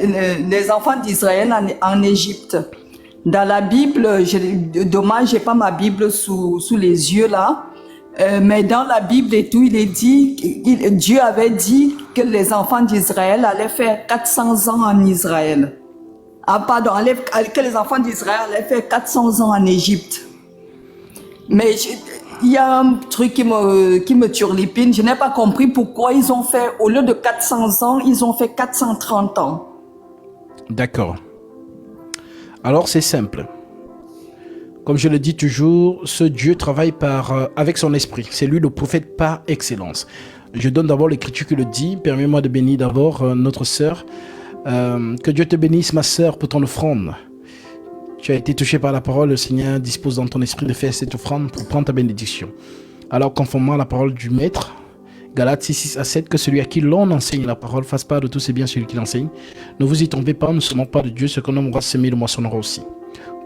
les enfants d'Israël en Égypte. Dans la Bible, dommage, j'ai pas ma Bible sous les yeux là, mais dans la Bible et tout, il est dit, Dieu avait dit que les enfants d'Israël allaient faire 400 ans en Israël. Ah pardon, que les enfants d'Israël allaient faire 400 ans en Égypte. Mais il y a un truc qui me turlupine, je n'ai pas compris pourquoi ils ont fait, au lieu de 400 ans, ils ont fait 430 ans. D'accord. Alors c'est simple. Comme je le dis toujours, ce Dieu travaille avec son esprit. C'est lui le prophète par excellence. Je donne d'abord l'écriture qui le dit. Permets-moi de bénir d'abord notre sœur. Que Dieu te bénisse, ma sœur, pour ton offrande. Tu as été touché par la parole. Le Seigneur dispose dans ton esprit de faire cette offrande pour prendre ta bénédiction. Alors, conformément à la parole du Maître, Galates 6 à 7, que celui à qui l'on enseigne la parole fasse part de tous ses biens celui qui l'enseigne. Ne vous y trompez pas, ne semons pas de Dieu, ce qu'un homme aura semé, le moissonnera aussi.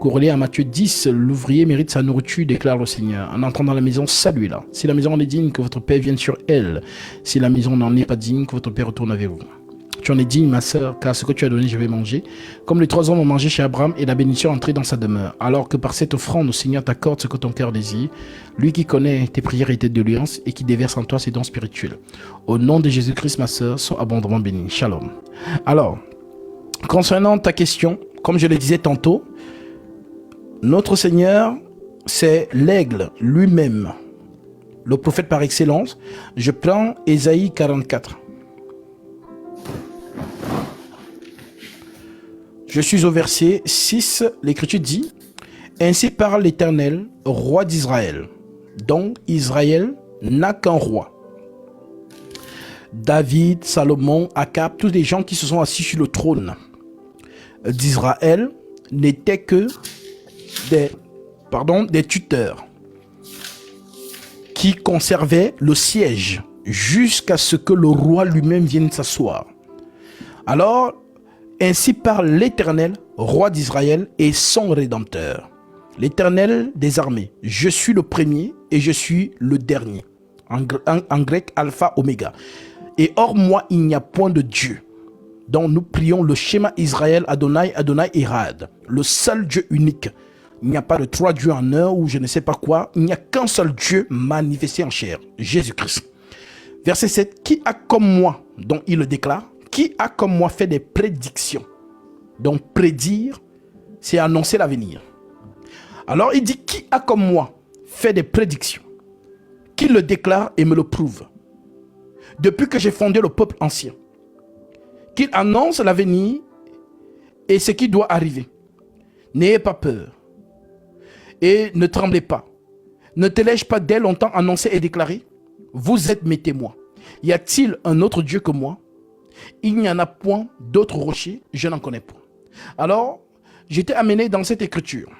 Corrélé à Matthieu 10, l'ouvrier mérite sa nourriture, déclare le Seigneur. En entrant dans la maison, saluez-la. Si la maison en est digne, que votre Père vienne sur elle. Si la maison n'en est pas digne, que votre Père retourne avec vous. Tu en es digne, ma sœur, car ce que tu as donné, je vais manger. Comme les 3 hommes ont mangé chez Abraham et la bénédiction entrée dans sa demeure. Alors que par cette offrande, le Seigneur t'accorde ce que ton cœur désire. Lui qui connaît tes prières et tes doléances et qui déverse en toi ses dons spirituels. Au nom de Jésus-Christ, ma sœur, sois abondamment bénie. Shalom. Alors, concernant ta question, comme je le disais tantôt, notre Seigneur, c'est l'aigle lui-même, le prophète par excellence. Je prends Ésaïe 44. Je suis au verset 6, l'écriture dit « Ainsi parle l'Éternel, roi d'Israël, dont Israël n'a qu'un roi. » David, Salomon, Akab, tous les gens qui se sont assis sur le trône d'Israël n'étaient que des tuteurs qui conservaient le siège jusqu'à ce que le roi lui-même vienne s'asseoir. Alors, ainsi parle l'Éternel, roi d'Israël et son Rédempteur. L'Éternel des armées, je suis le premier et je suis le dernier. En grec, alpha, oméga. Et hors moi, il n'y a point de Dieu. Donc nous prions le schéma Israël, Adonai, Adonai, Erad. Le seul Dieu unique. Il n'y a pas de 3 dieux en un ou je ne sais pas quoi. Il n'y a qu'un seul Dieu manifesté en chair, Jésus-Christ. Verset 7, qui a comme moi, dont il le déclare, qui a comme moi fait des prédictions. Donc prédire, c'est annoncer l'avenir. Alors il dit, qui a comme moi fait des prédictions, qui le déclare et me le prouve. Depuis que j'ai fondé le peuple ancien, qu'il annonce l'avenir et ce qui doit arriver. N'ayez pas peur et ne tremblez pas. Ne te l'ai-je pas dès longtemps annoncé et déclaré? Vous êtes mes témoins. Y a-t-il un autre Dieu que moi? Il n'y en a point d'autre rocher, je n'en connais point. Alors, j'étais amené dans cette écriture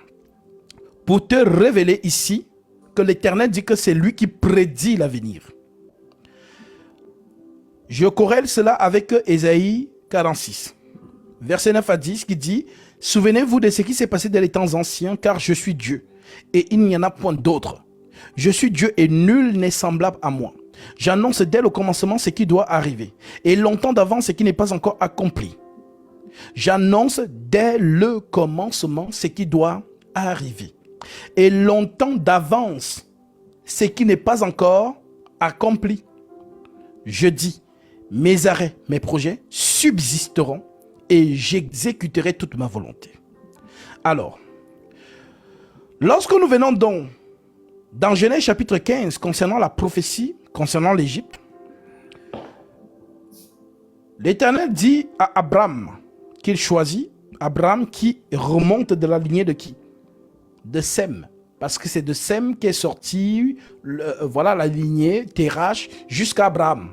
pour te révéler ici que l'Éternel dit que c'est lui qui prédit l'avenir. Je corrèle cela avec Ésaïe 46, verset 9 à 10 qui dit « Souvenez-vous de ce qui s'est passé dans les temps anciens, car je suis Dieu, et il n'y en a point d'autre. Je suis Dieu et nul n'est semblable à moi. J'annonce dès le commencement ce qui doit arriver, et longtemps d'avance ce qui n'est pas encore accompli. J'annonce dès le commencement ce qui doit arriver, et longtemps d'avance ce qui n'est pas encore accompli. Je dis, mes arrêts, mes projets subsisteront, et j'exécuterai toute ma volonté. » Alors, lorsque nous venons donc dans Genèse chapitre 15, concernant la prophétie, concernant l'Égypte, l'Éternel dit à Abraham qu'il choisit, Abraham qui remonte de la lignée de qui? De Sem, parce que c'est de Sem qu'est sorti voilà la lignée Terach jusqu'à Abraham.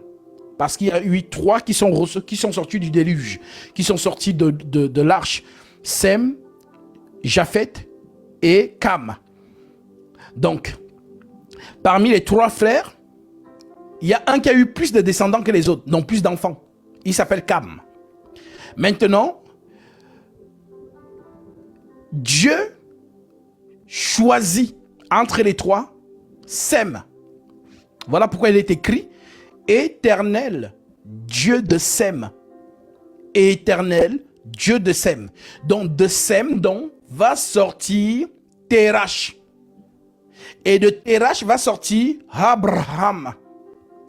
Parce qu'il y a eu 3 qui sont sortis du déluge, qui sont sortis de l'arche. Sem, Japheth et Cam. Donc, parmi les 3 frères, il y a un qui a eu plus de descendants que les autres, non plus d'enfants. Il s'appelle Cam. Maintenant, Dieu choisit entre les 3 Sem. Voilà pourquoi il est écrit Éternel, Dieu de Sem, et Éternel, Dieu de Sem. Donc de Sem donc, va sortir Terach. Et de Terach va sortir Abraham.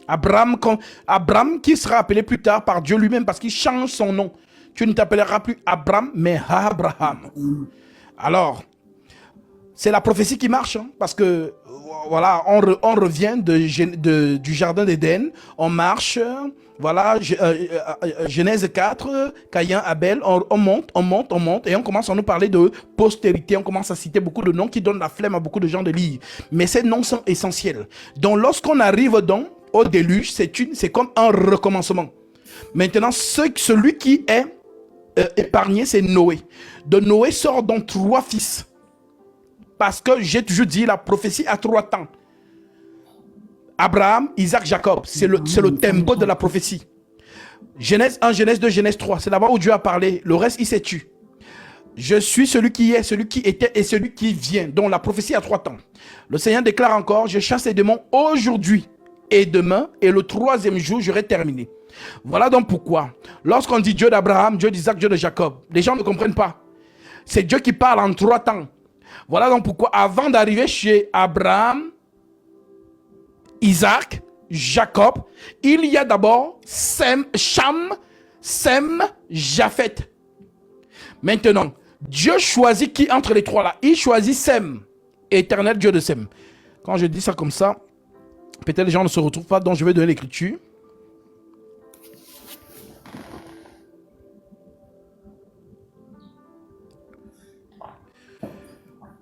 Abraham qui sera appelé plus tard par Dieu lui-même parce qu'il change son nom. Tu ne t'appelleras plus Abraham, mais Abraham. Alors, c'est la prophétie qui marche, hein, parce que voilà, on revient du jardin d'Éden, on marche, voilà, Genèse 4, Caïn, Abel, on monte, et on commence à nous parler de postérité, on commence à citer beaucoup de noms qui donnent la flemme à beaucoup de gens de lire. Mais ces noms sont essentiels. Donc lorsqu'on arrive donc au déluge, c'est comme un recommencement. Maintenant, celui qui est épargné, c'est Noé. De Noé sort donc 3 fils. Parce que j'ai toujours dit, la prophétie a 3 temps. Abraham, Isaac, Jacob. C'est le tempo de la prophétie. Genèse 1, Genèse 2, Genèse 3. C'est là-bas où Dieu a parlé. Le reste, il s'est tué. Je suis celui qui est, celui qui était et celui qui vient. Donc la prophétie a 3 temps. Le Seigneur déclare encore, je chasse les démons aujourd'hui et demain, et le 3e jour, j'aurai terminé. Voilà donc pourquoi, lorsqu'on dit Dieu d'Abraham, Dieu d'Isaac, Dieu de Jacob, les gens ne comprennent pas. C'est Dieu qui parle en 3 temps. Voilà donc pourquoi, avant d'arriver chez Abraham, Isaac, Jacob, il y a d'abord Cham, Sem, Japhet. Maintenant, Dieu choisit qui entre les 3 là? Il choisit Sem, éternel Dieu de Sem. Quand je dis ça comme ça, peut-être les gens ne se retrouvent pas, donc je vais donner l'écriture.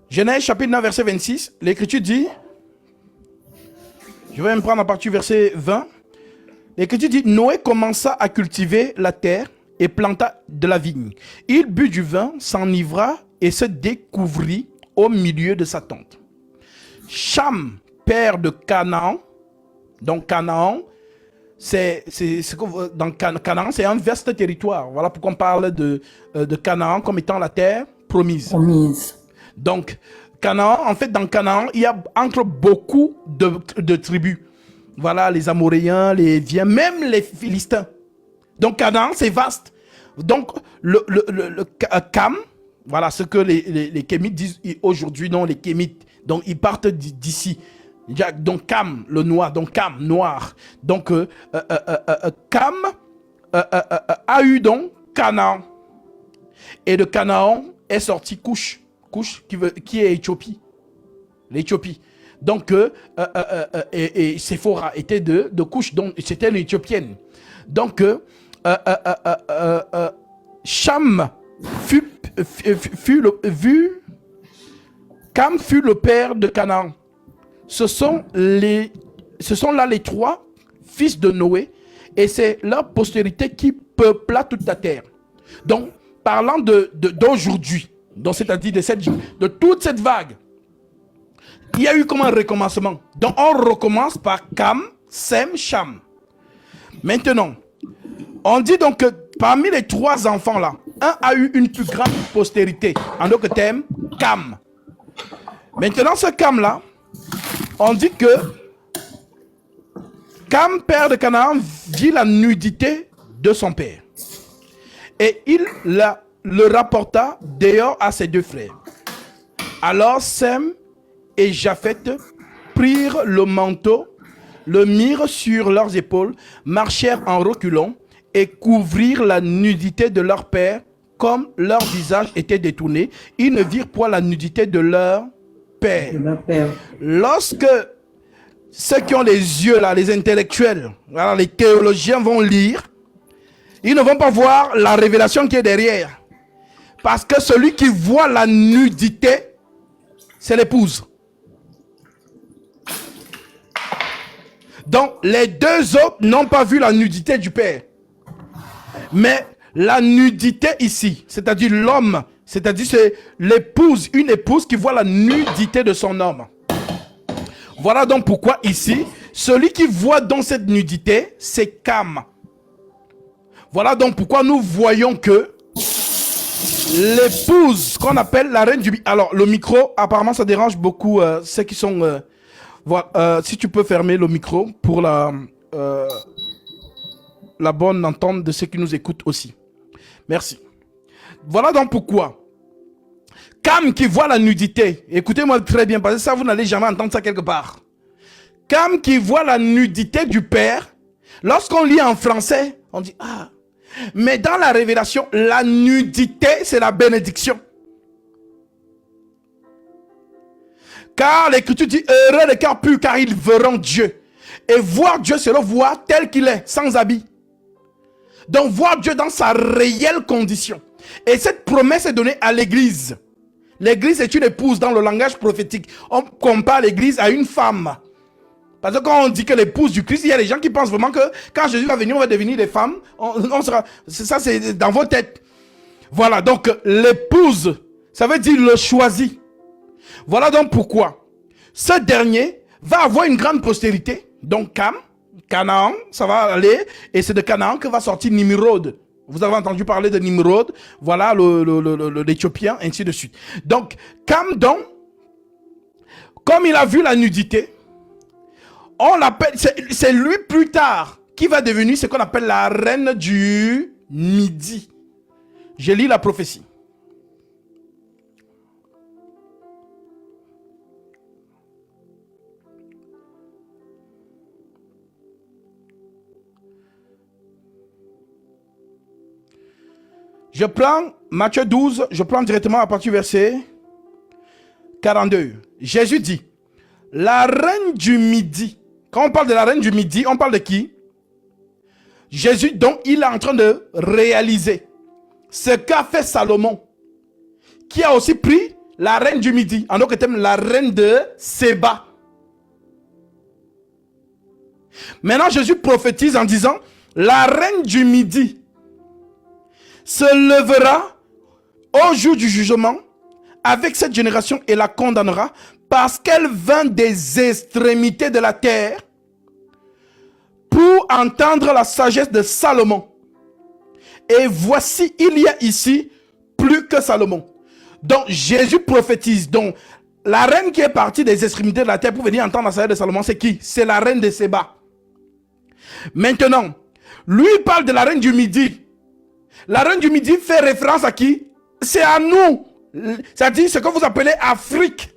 Genèse chapitre 9 verset 26, l'écriture dit, je vais même prendre à partir du verset 20, l'écriture dit, Noé commença à cultiver la terre et planta de la vigne. Il but du vin, s'enivra et se découvrit au milieu de sa tente. Cham, père de Canaan, donc Canaan, Canaan, c'est un vaste territoire. Voilà pourquoi on parle de Canaan comme étant la terre promise. Donc, Canaan, en fait, dans Canaan, il y a entre beaucoup de tribus. Voilà, les Amoréens, les Héviens, même les Philistins. Donc, Canaan, c'est vaste. Donc, le Cam, voilà ce que les Kémites disent aujourd'hui, non, les Kémites. Donc, ils partent d'ici. Donc, Cam, le noir, donc Cam, noir. Donc, Cam a eu donc Canaan. Et de Canaan est sorti Couche. Couche qui est Éthiopie. L'Éthiopie. Donc, et Séphora était de Couche, donc c'était une Éthiopienne. Donc, Cham Cam fut le père de Canaan. Ce sont là les 3 fils de Noé, et c'est leur postérité qui peupla toute la terre. Donc, parlant d'aujourd'hui, donc c'est-à-dire de toute cette vague, il y a eu comme un recommencement. Donc on recommence par Cam, Sem, Cham. Maintenant, on dit donc que parmi les 3 enfants là, un a eu une plus grande postérité. En d'autres termes, Cam. Maintenant, ce Cam là, on dit que Cam, père de Canaan, vit la nudité de son père. Et il le rapporta dehors à ses 2 frères. Alors Sem et Japhet prirent le manteau, le mirent sur leurs épaules, marchèrent en reculant et couvrirent la nudité de leur père, comme leur visage était détourné. Ils ne virent point la nudité de leur père. Lorsque ceux qui ont les yeux là, les intellectuels, voilà, les théologiens vont lire, ils ne vont pas voir la révélation qui est derrière. Parce que celui qui voit la nudité, c'est l'épouse. Donc, les 2 autres n'ont pas vu la nudité du père. Mais la nudité ici, c'est-à-dire l'homme, c'est-à-dire c'est l'épouse, une épouse qui voit la nudité de son homme. Voilà donc pourquoi ici, celui qui voit dans cette nudité, c'est Cam. Voilà donc pourquoi nous voyons que l'épouse qu'on appelle la reine du... Alors, le micro, apparemment, ça dérange beaucoup ceux qui sont... voilà, si tu peux fermer le micro pour la bonne entente de ceux qui nous écoutent aussi. Merci. Voilà donc pourquoi. Cam qui voit la nudité, écoutez-moi très bien, parce que ça, vous n'allez jamais entendre ça quelque part. Cam qui voit la nudité du Père, lorsqu'on lit en français, on dit, ah, mais dans la révélation, la nudité, c'est la bénédiction. Car l'Écriture dit, heureux les cœurs purs, car ils verront Dieu. Et voir Dieu, c'est le voir tel qu'il est, sans habit. Donc voir Dieu dans sa réelle condition. Et cette promesse est donnée à l'Église. L'Église est une épouse dans le langage prophétique. On compare l'Église à une femme. Parce que quand on dit que l'épouse du Christ, il y a des gens qui pensent vraiment que quand Jésus va venir, on va devenir des femmes. Ça, c'est dans vos têtes. Voilà, donc l'épouse, ça veut dire le choisi. Voilà donc pourquoi ce dernier va avoir une grande postérité. Donc Cam, Canaan, ça va aller. Et c'est de Canaan que va sortir Nimrod. Vous avez entendu parler de Nimrod. Voilà l'Éthiopien, ainsi de suite. Donc Cam, donc, comme il a vu la nudité, on l'appelle, c'est lui plus tard qui va devenir ce qu'on appelle la reine du Midi. Je lis la prophétie. Je prends Matthieu 12, je prends directement à partir du verset 42. Jésus dit, la reine du Midi. Quand on parle de la reine du Midi, on parle de qui? Jésus, donc, il est en train de réaliser ce qu'a fait Salomon, qui a aussi pris la reine du Midi, en d'autres termes, la reine de Séba. Maintenant, Jésus prophétise en disant, la reine du Midi se lèvera au jour du jugement avec cette génération et la condamnera parce qu'elle vint des extrémités de la terre pour entendre la sagesse de Salomon. Et voici, il y a ici plus que Salomon. Donc Jésus prophétise. Donc la reine qui est partie des extrémités de la terre pour venir entendre la sagesse de Salomon, c'est qui? C'est la reine de Séba. Maintenant, lui parle de la reine du Midi. La reine du Midi fait référence à qui? C'est à nous. C'est-à-dire ce que vous appelez Afrique.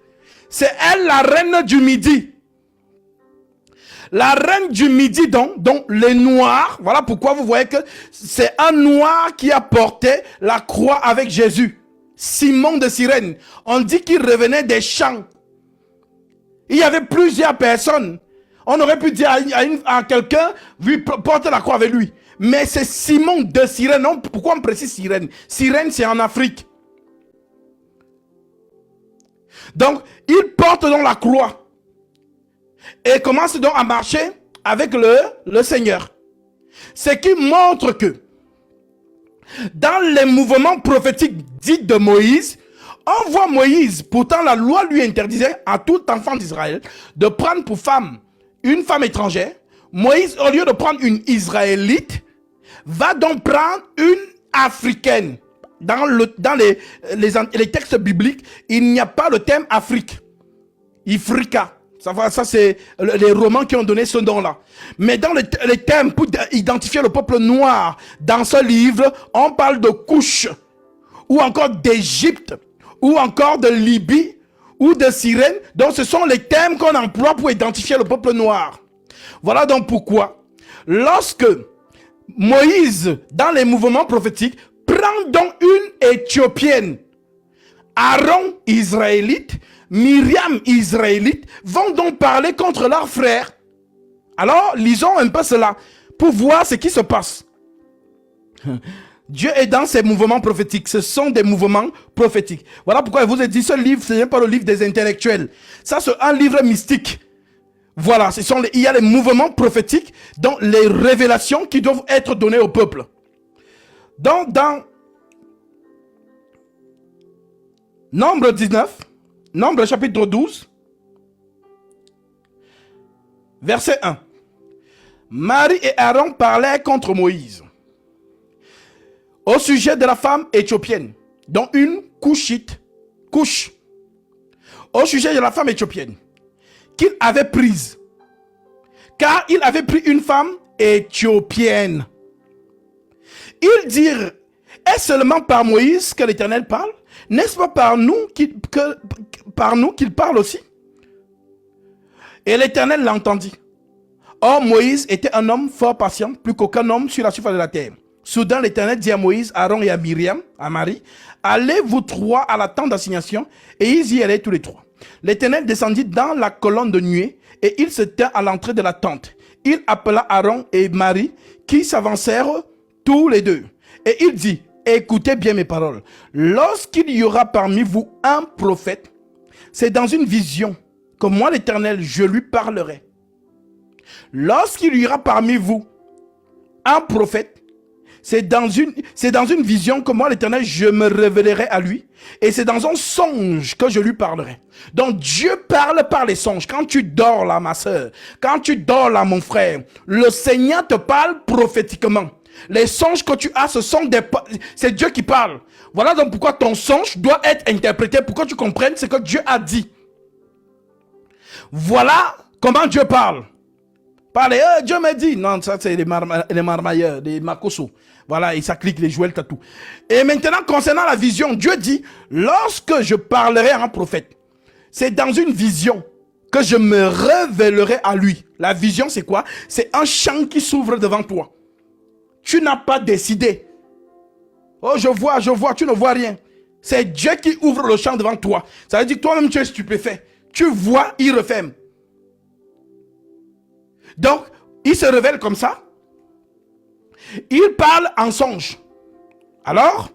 C'est elle la reine du Midi. La reine du Midi donc les Noirs, voilà pourquoi vous voyez que c'est un Noir qui a porté la croix avec Jésus. Simon de Cyrène. On dit qu'il revenait des champs. Il y avait plusieurs personnes. On aurait pu dire à quelqu'un, porte la croix avec lui. Mais c'est Simon de Cyrène. Non, pourquoi on précise Cyrène? Cyrène, c'est en Afrique. Donc, il porte donc la croix. Et commence donc à marcher avec le Seigneur. Ce qui montre que dans les mouvements prophétiques dits de Moïse, on voit Moïse, pourtant la loi lui interdisait à tout enfant d'Israël de prendre pour femme une femme étrangère. Moïse, au lieu de prendre une Israélite, va donc prendre une Africaine. Dans les textes bibliques, il n'y a pas le terme Afrique. Ifrika. Ça c'est les romans qui ont donné ce nom-là. Mais dans les termes pour identifier le peuple noir, dans ce livre, on parle de Couche, ou encore d'Égypte, ou encore de Libye, ou de Cyrène. Donc ce sont les termes qu'on emploie pour identifier le peuple noir. Voilà donc pourquoi, lorsque Moïse, dans les mouvements prophétiques, prend donc une Éthiopienne, Aaron israélite, Myriam israélite, vont donc parler contre leurs frères. Alors, lisons un peu cela pour voir ce qui se passe. Dieu est dans ces mouvements prophétiques. Ce sont des mouvements prophétiques. Voilà pourquoi je vous ai dit, ce livre, ce n'est pas le livre des intellectuels. Ça, c'est un livre mystique. Voilà, il y a les mouvements prophétiques, donc les révélations qui doivent être données au peuple. Donc, dans Nombre 19, Nombre chapitre 12, verset 1. Marie et Aaron parlaient contre Moïse au sujet de la femme éthiopienne, dont une couchite, couche, au sujet de la femme éthiopienne qu'il avait prise, car il avait pris une femme éthiopienne. Ils dirent, Est-ce seulement par Moïse que l'Éternel parle? N'est-ce pas par nous qu'il parle aussi? Et l'Éternel l'entendit. Or, Moïse était un homme fort patient, plus qu'aucun homme sur la surface de la terre. Soudain, l'Éternel dit à Moïse, Aaron et à Myriam, à Marie, allez vous trois à la tente d'assignation, et ils y allaient tous les trois. L'Éternel descendit dans la colonne de nuée, et il se tint à l'entrée de la tente. Il appela Aaron et Marie, qui s'avancèrent tous les deux. Et il dit, écoutez bien mes paroles. Lorsqu'il y aura parmi vous un prophète, c'est dans une vision que moi, l'Éternel, je lui parlerai. Lorsqu'il y aura parmi vous un prophète, c'est dans une vision que moi, l'Éternel, je me révélerai à lui. Et c'est dans un songe que je lui parlerai. Donc Dieu parle par les songes. Quand tu dors là, ma soeur, quand tu dors là, mon frère, le Seigneur te parle prophétiquement. Les songes que tu as, c'est Dieu qui parle. Voilà donc pourquoi ton songe doit être interprété pour que tu comprennes ce que Dieu a dit. Voilà comment Dieu parle. Parler, Dieu m'a dit. Non, ça c'est les marmailleurs, les makoso. Voilà, et ça clique les Joël Tatou. Et maintenant, concernant la vision, Dieu dit, lorsque je parlerai à un prophète, c'est dans une vision que je me révélerai à lui. La vision, c'est quoi? C'est un champ qui s'ouvre devant toi. Tu n'as pas décidé. Oh, je vois, tu ne vois rien. C'est Dieu qui ouvre le champ devant toi. Ça veut dire que toi-même, tu es stupéfait. Tu vois, il referme. Donc, il se révèle comme ça. Il parle en songe. Alors,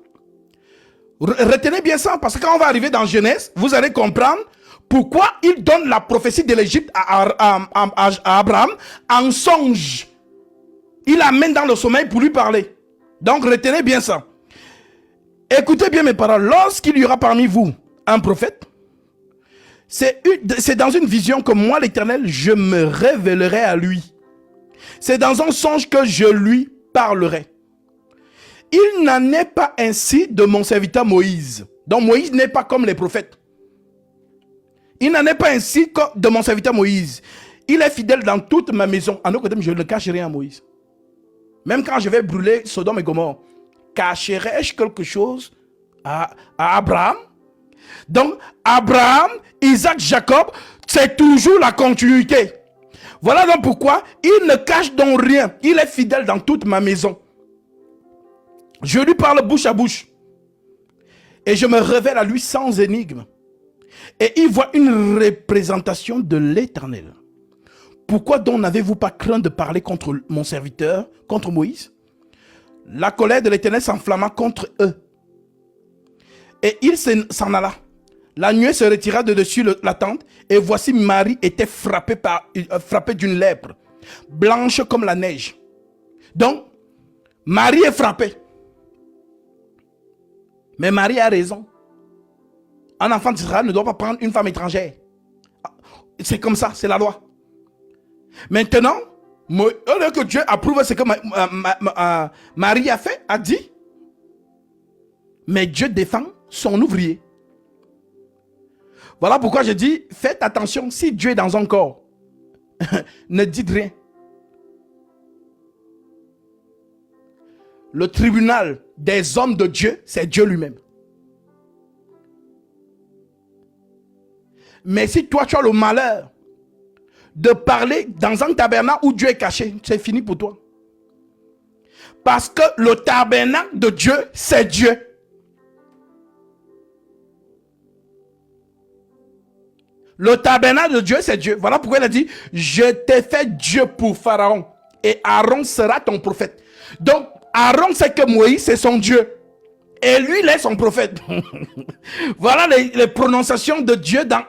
retenez bien ça, parce que quand on va arriver dans Genèse, vous allez comprendre pourquoi il donne la prophétie de l'Égypte à Abraham en songe. Il l'amène dans le sommeil pour lui parler. Donc, retenez bien ça. Écoutez bien mes paroles. Lorsqu'il y aura parmi vous un prophète, c'est dans une vision que moi, l'Éternel, je me révélerai à lui. C'est dans un songe que je lui parlerai. Il n'en est pas ainsi de mon serviteur Moïse. Donc Moïse n'est pas comme les prophètes. Il n'en est pas ainsi de mon serviteur Moïse. Il est fidèle dans toute ma maison. En aucun cas, je ne cache rien à Moïse. Même quand je vais brûler Sodome et Gomorrhe, cacherai-je quelque chose à Abraham? Donc, Abraham, Isaac, Jacob, c'est toujours la continuité. Voilà donc pourquoi il ne cache donc rien. Il est fidèle dans toute ma maison. Je lui parle bouche à bouche. Et je me révèle à lui sans énigme. Et il voit une représentation de l'Éternel. Pourquoi donc n'avez-vous pas craint de parler contre mon serviteur, contre Moïse? La colère de l'Éternel s'enflamma contre eux. Et il s'en alla. La nuée se retira de dessus la tente. Et voici Marie était frappée d'une lèpre, blanche comme la neige. Donc, Marie est frappée. Mais Marie a raison. Un enfant d'Israël ne doit pas prendre une femme étrangère. C'est comme ça, c'est la loi. Maintenant, au lieu que Dieu approuve ce que Marie a fait, a dit, mais Dieu défend son ouvrier. Voilà pourquoi je dis, faites attention, si Dieu est dans un corps, ne dites rien. Le tribunal des hommes de Dieu, c'est Dieu lui-même. Mais si toi tu as le malheur de parler dans un tabernacle où Dieu est caché, c'est fini pour toi. Parce que le tabernacle de Dieu, c'est Dieu. Le tabernacle de Dieu, c'est Dieu. Voilà pourquoi il a dit, je t'ai fait Dieu pour Pharaon. Et Aaron sera ton prophète. Donc, Aaron sait que Moïse, c'est son Dieu. Et lui, il est son prophète. Voilà les prononciations de Dieu dans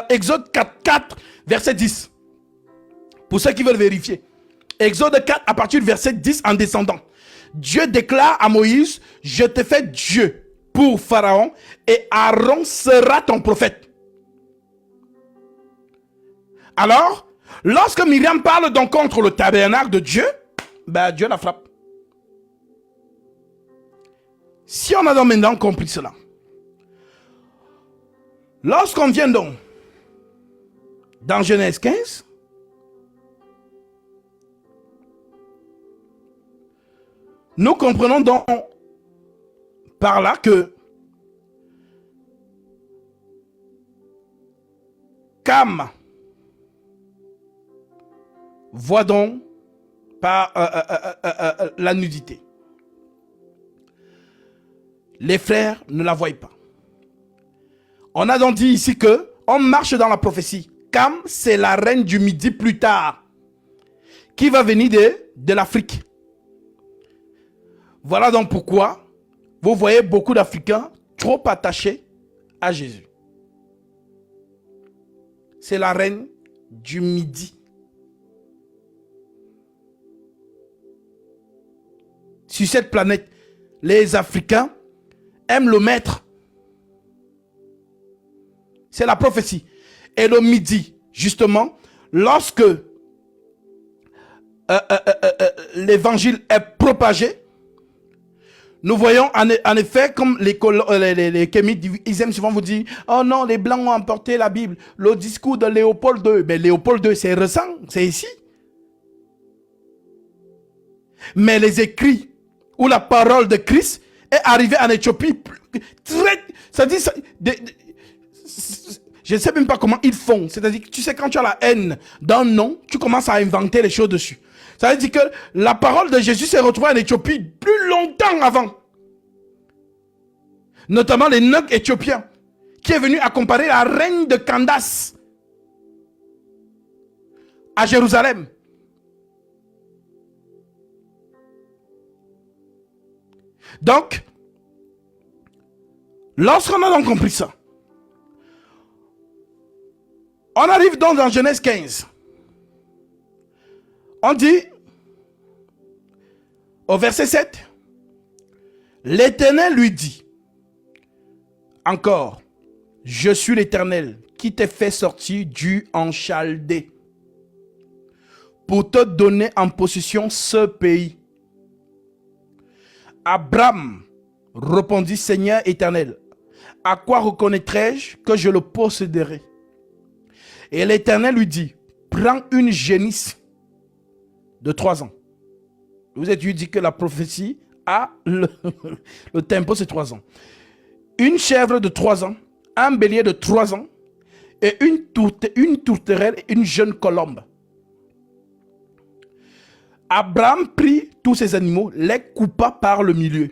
Exode 4, verset 10. Pour ceux qui veulent vérifier. Exode 4, à partir du verset 10 en descendant. Dieu déclare à Moïse, je te fais Dieu pour Pharaon et Aaron sera ton prophète. Alors, lorsque Myriam parle donc contre le tabernacle de Dieu, ben Dieu la frappe. Si on a donc maintenant compris cela, lorsqu'on vient donc dans Genèse 15, nous comprenons donc par là que Cam voit donc par la nudité. Les frères ne la voient pas. On a donc dit ici que on marche dans la prophétie. Cam, c'est la reine du Midi plus tard, qui va venir de l'Afrique. Voilà donc pourquoi vous voyez beaucoup d'Africains trop attachés à Jésus. C'est la reine du Midi. Sur cette planète, les Africains aiment le maître. C'est la prophétie. Et le Midi, justement, lorsque l'évangile est propagé, nous voyons en effet comme les Kémites, ils aiment souvent vous dire « Oh non, les Blancs ont emporté la Bible. » Le discours de Léopold II. Mais Léopold II, c'est récent, c'est ici. Mais les écrits où la parole de Christ est arrivée en Éthiopie, ça dit, je ne sais même pas comment ils font. C'est-à-dire que tu sais, quand tu as la haine d'un nom, tu commences à inventer les choses dessus. Ça veut dire que la parole de Jésus s'est retrouvée en Éthiopie plus longtemps avant. Notamment les Nugs éthiopiens, qui est venu accompagner la reine de Candace à Jérusalem. Donc, lorsqu'on a donc compris ça, on arrive donc dans Genèse 15. On dit, au verset 7, l'Éternel lui dit, encore, je suis l'Éternel qui t'ai fait sortir du en Chaldée pour te donner en possession ce pays. Abraham répondit, Seigneur éternel, à quoi reconnaîtrai-je que je le posséderai? Et l'Éternel lui dit, prends une génisse de 3 ans. Vous êtes dit que la prophétie a le tempo, c'est 3 ans. Une chèvre de 3 ans, un bélier de 3 ans et une tourterelle et une jeune colombe. Abraham prit tous ces animaux, les coupa par le milieu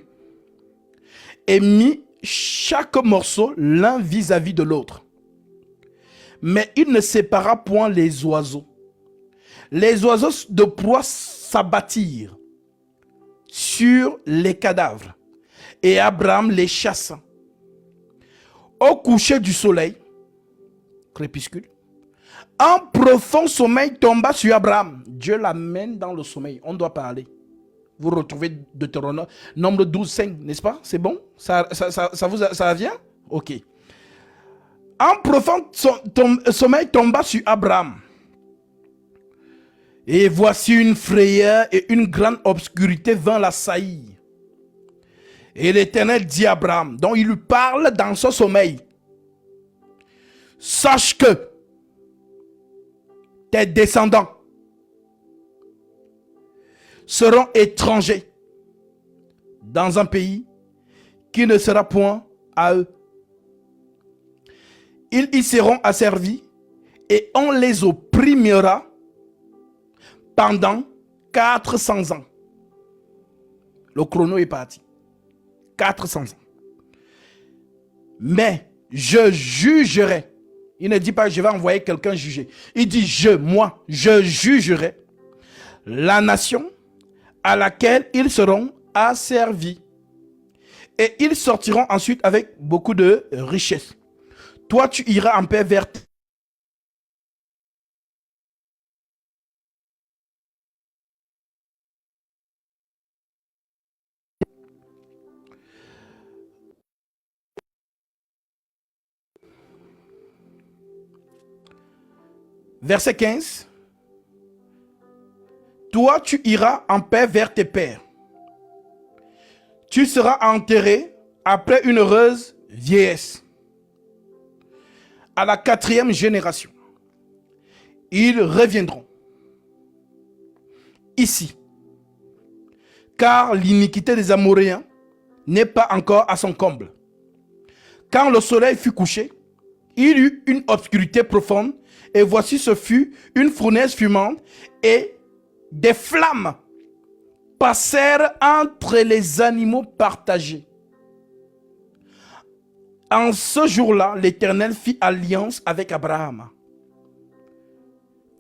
et mit chaque morceau l'un vis-à-vis de l'autre. Mais il ne sépara point les oiseaux. Les oiseaux de proie s'abattirent sur les cadavres et Abraham les chassa. Au coucher du soleil, crépuscule, un profond sommeil tomba sur Abraham. Dieu l'amène dans le sommeil. On doit parler. Vous retrouvez Deutéronome, nombre 12, 5, n'est-ce pas? C'est bon? Ça vient? Ok. Un profond sommeil tomba sur Abraham. Et voici une frayeur et une grande obscurité vint l'assaillir. Et l'Éternel dit à Abraham, donc il lui parle dans son sommeil. Sache que tes descendants seront étrangers dans un pays qui ne sera point à eux. Ils y seront asservis et on les opprimera pendant 400 ans. Le chrono est parti. 400 ans. Mais je jugerai. Il ne dit pas je vais envoyer quelqu'un juger. Il dit je jugerai la nation à laquelle ils seront asservis. Et ils sortiront ensuite avec beaucoup de richesses. Toi, tu iras en paix vers verset 15. Toi, tu iras en paix vers tes pères. Tu seras enterré après une heureuse vieillesse. À la 4e génération, ils reviendront ici, car l'iniquité des Amoréens n'est pas encore à son comble. Quand le soleil fut couché, il y eut une obscurité profonde, et voici ce fut une fournaise fumante, et des flammes passèrent entre les animaux partagés. En ce jour-là, l'Éternel fit alliance avec Abraham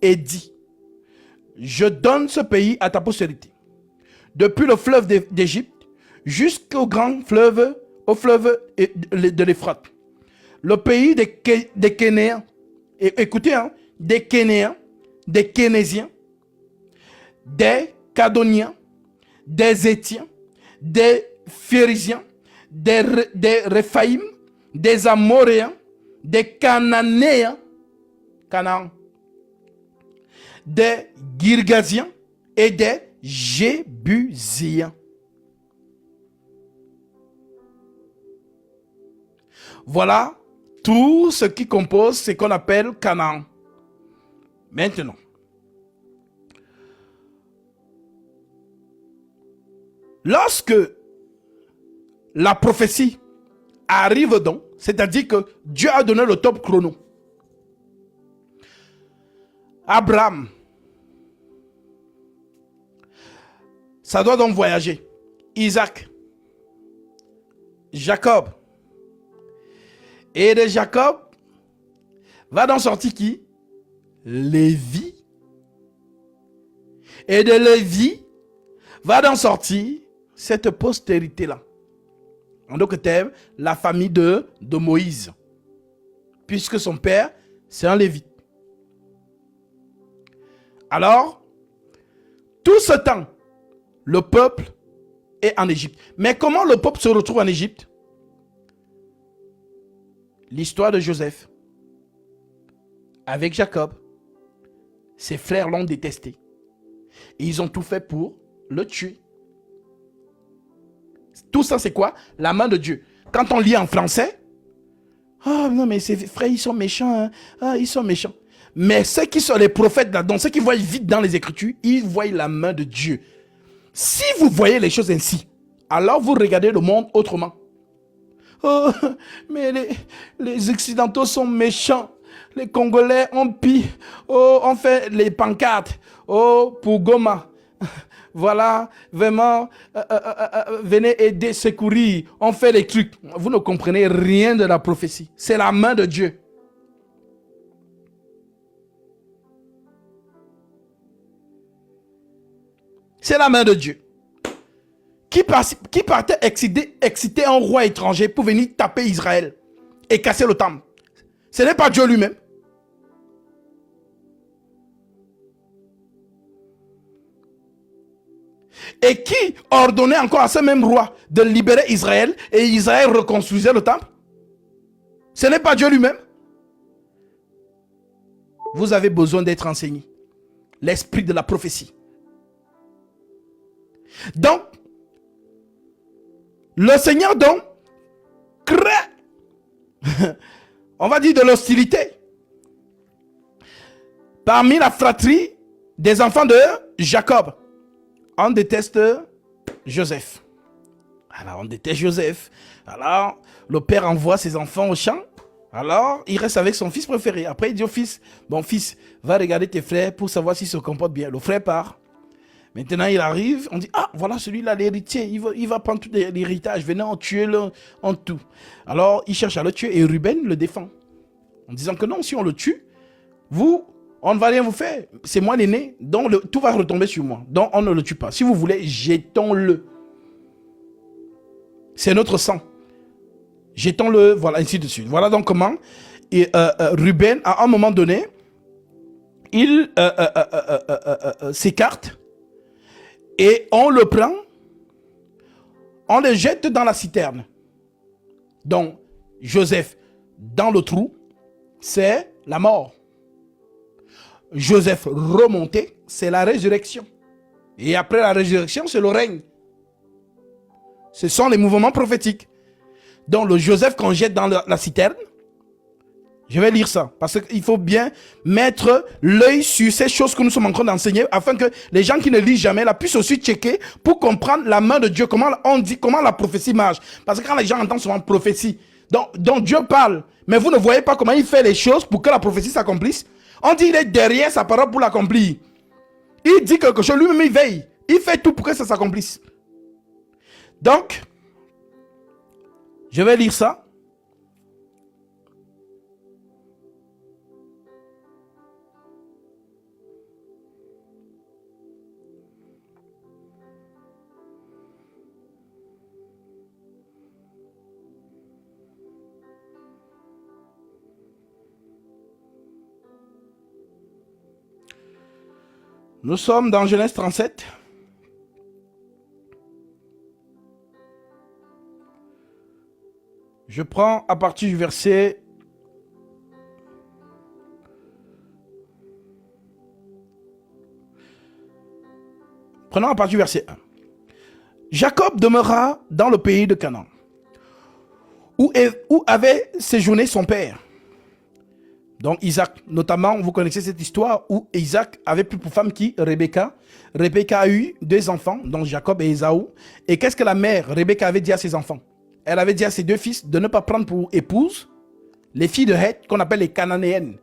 et dit, je donne ce pays à ta postérité, depuis le fleuve d'Égypte jusqu'au grand fleuve, au fleuve de l'Euphrate. Le pays des Kénéens, écoutez, des Kénéens, des Kénésiens, des Cadoniens, des Étiens, des Phérésiens, des Réphaïm, des Amoréens, des Cananéens, Canaan, des Girgasiens et des Jébusiens. Voilà tout ce qui compose ce qu'on appelle Canaan. Maintenant, lorsque la prophétie arrive donc, c'est-à-dire que Dieu a donné le top chrono. Abraham, ça doit donc voyager. Isaac, Jacob. Et de Jacob, va donc sortir qui? Lévi. Et de Lévi, va donc sortir cette postérité-là. En d'autres termes, la famille de Moïse. Puisque son père, c'est un Lévite. Alors, tout ce temps, le peuple est en Égypte. Mais comment le peuple se retrouve en Égypte? L'histoire de Joseph. Avec Jacob. Ses frères l'ont détesté. Et ils ont tout fait pour le tuer. Tout ça, c'est quoi? La main de Dieu. Quand on lit en français, ah non, mais ces frères, ils sont méchants. Hein? Ah, ils sont méchants. Mais ceux qui sont les prophètes là-dedans, ceux qui voient vite dans les Écritures, ils voient la main de Dieu. Si vous voyez les choses ainsi, alors vous regardez le monde autrement. Oh, mais les Occidentaux sont méchants. Les Congolais ont pis. Oh, on fait les pancartes. Oh, pour Goma. Voilà, vraiment, venez aider, secourir. On fait les trucs. Vous ne comprenez rien de la prophétie. C'est la main de Dieu. C'est la main de Dieu. Qui partait exciter un roi étranger pour venir taper Israël et casser le temple? Ce n'est pas Dieu lui-même. Et qui ordonnait encore à ce même roi de libérer Israël et Israël reconstruisait le temple? Ce n'est pas Dieu lui-même. Vous avez besoin d'être enseigné. L'esprit de la prophétie. Donc, le Seigneur donc crée, on va dire, de l'hostilité parmi la fratrie des enfants de Jacob. On déteste Joseph. Alors, on déteste Joseph. Alors, le père envoie ses enfants au champ. Alors, il reste avec son fils préféré. Après, il dit au fils, bon fils, va regarder tes frères pour savoir s'ils se comportent bien. Le frère part. Maintenant, il arrive, on dit, ah, voilà celui-là, l'héritier, il va prendre tout l'héritage, venez en tuer-le en tout. Alors, il cherche à le tuer et Ruben le défend. En disant que non, si on le tue, vous, on ne va rien vous faire. C'est moi l'aîné, donc tout va retomber sur moi. Donc, on ne le tue pas. Si vous voulez, jetons-le. C'est notre sang. Jetons-le, voilà, ainsi de suite. Voilà donc comment Ruben, à un moment donné, il s'écarte. Et on le prend, on le jette dans la citerne. Donc, Joseph, dans le trou, c'est la mort. Joseph remonté, c'est la résurrection. Et après la résurrection, c'est le règne. Ce sont les mouvements prophétiques. Donc, le Joseph qu'on jette dans la citerne, Je vais lire ça parce qu'il faut bien mettre l'œil sur ces choses que nous sommes en train d'enseigner afin que les gens qui ne lisent jamais là puissent aussi checker pour comprendre la main de Dieu, comment on dit, comment la prophétie marche. Parce que quand les gens entendent souvent prophétie, donc Dieu parle, mais vous ne voyez pas comment il fait les choses pour que la prophétie s'accomplisse. On dit qu'il est derrière sa parole pour l'accomplir. Il dit quelque chose, lui-même il veille. Il fait tout pour que ça s'accomplisse. Donc, je vais lire ça. Nous sommes dans Genèse 37. Je prends à partir du verset... Prenons à partir du verset 1. Jacob demeura dans le pays de Canaan, où avait séjourné son père. Donc Isaac, notamment, vous connaissez cette histoire où Isaac avait pris pour femme qui? Rebecca. Rebecca a eu 2 enfants, donc Jacob et Ésaü. Et qu'est-ce que la mère, Rebecca, avait dit à ses enfants? Elle avait dit à ses 2 fils de ne pas prendre pour épouse les filles de Heth, qu'on appelle les Cananéennes.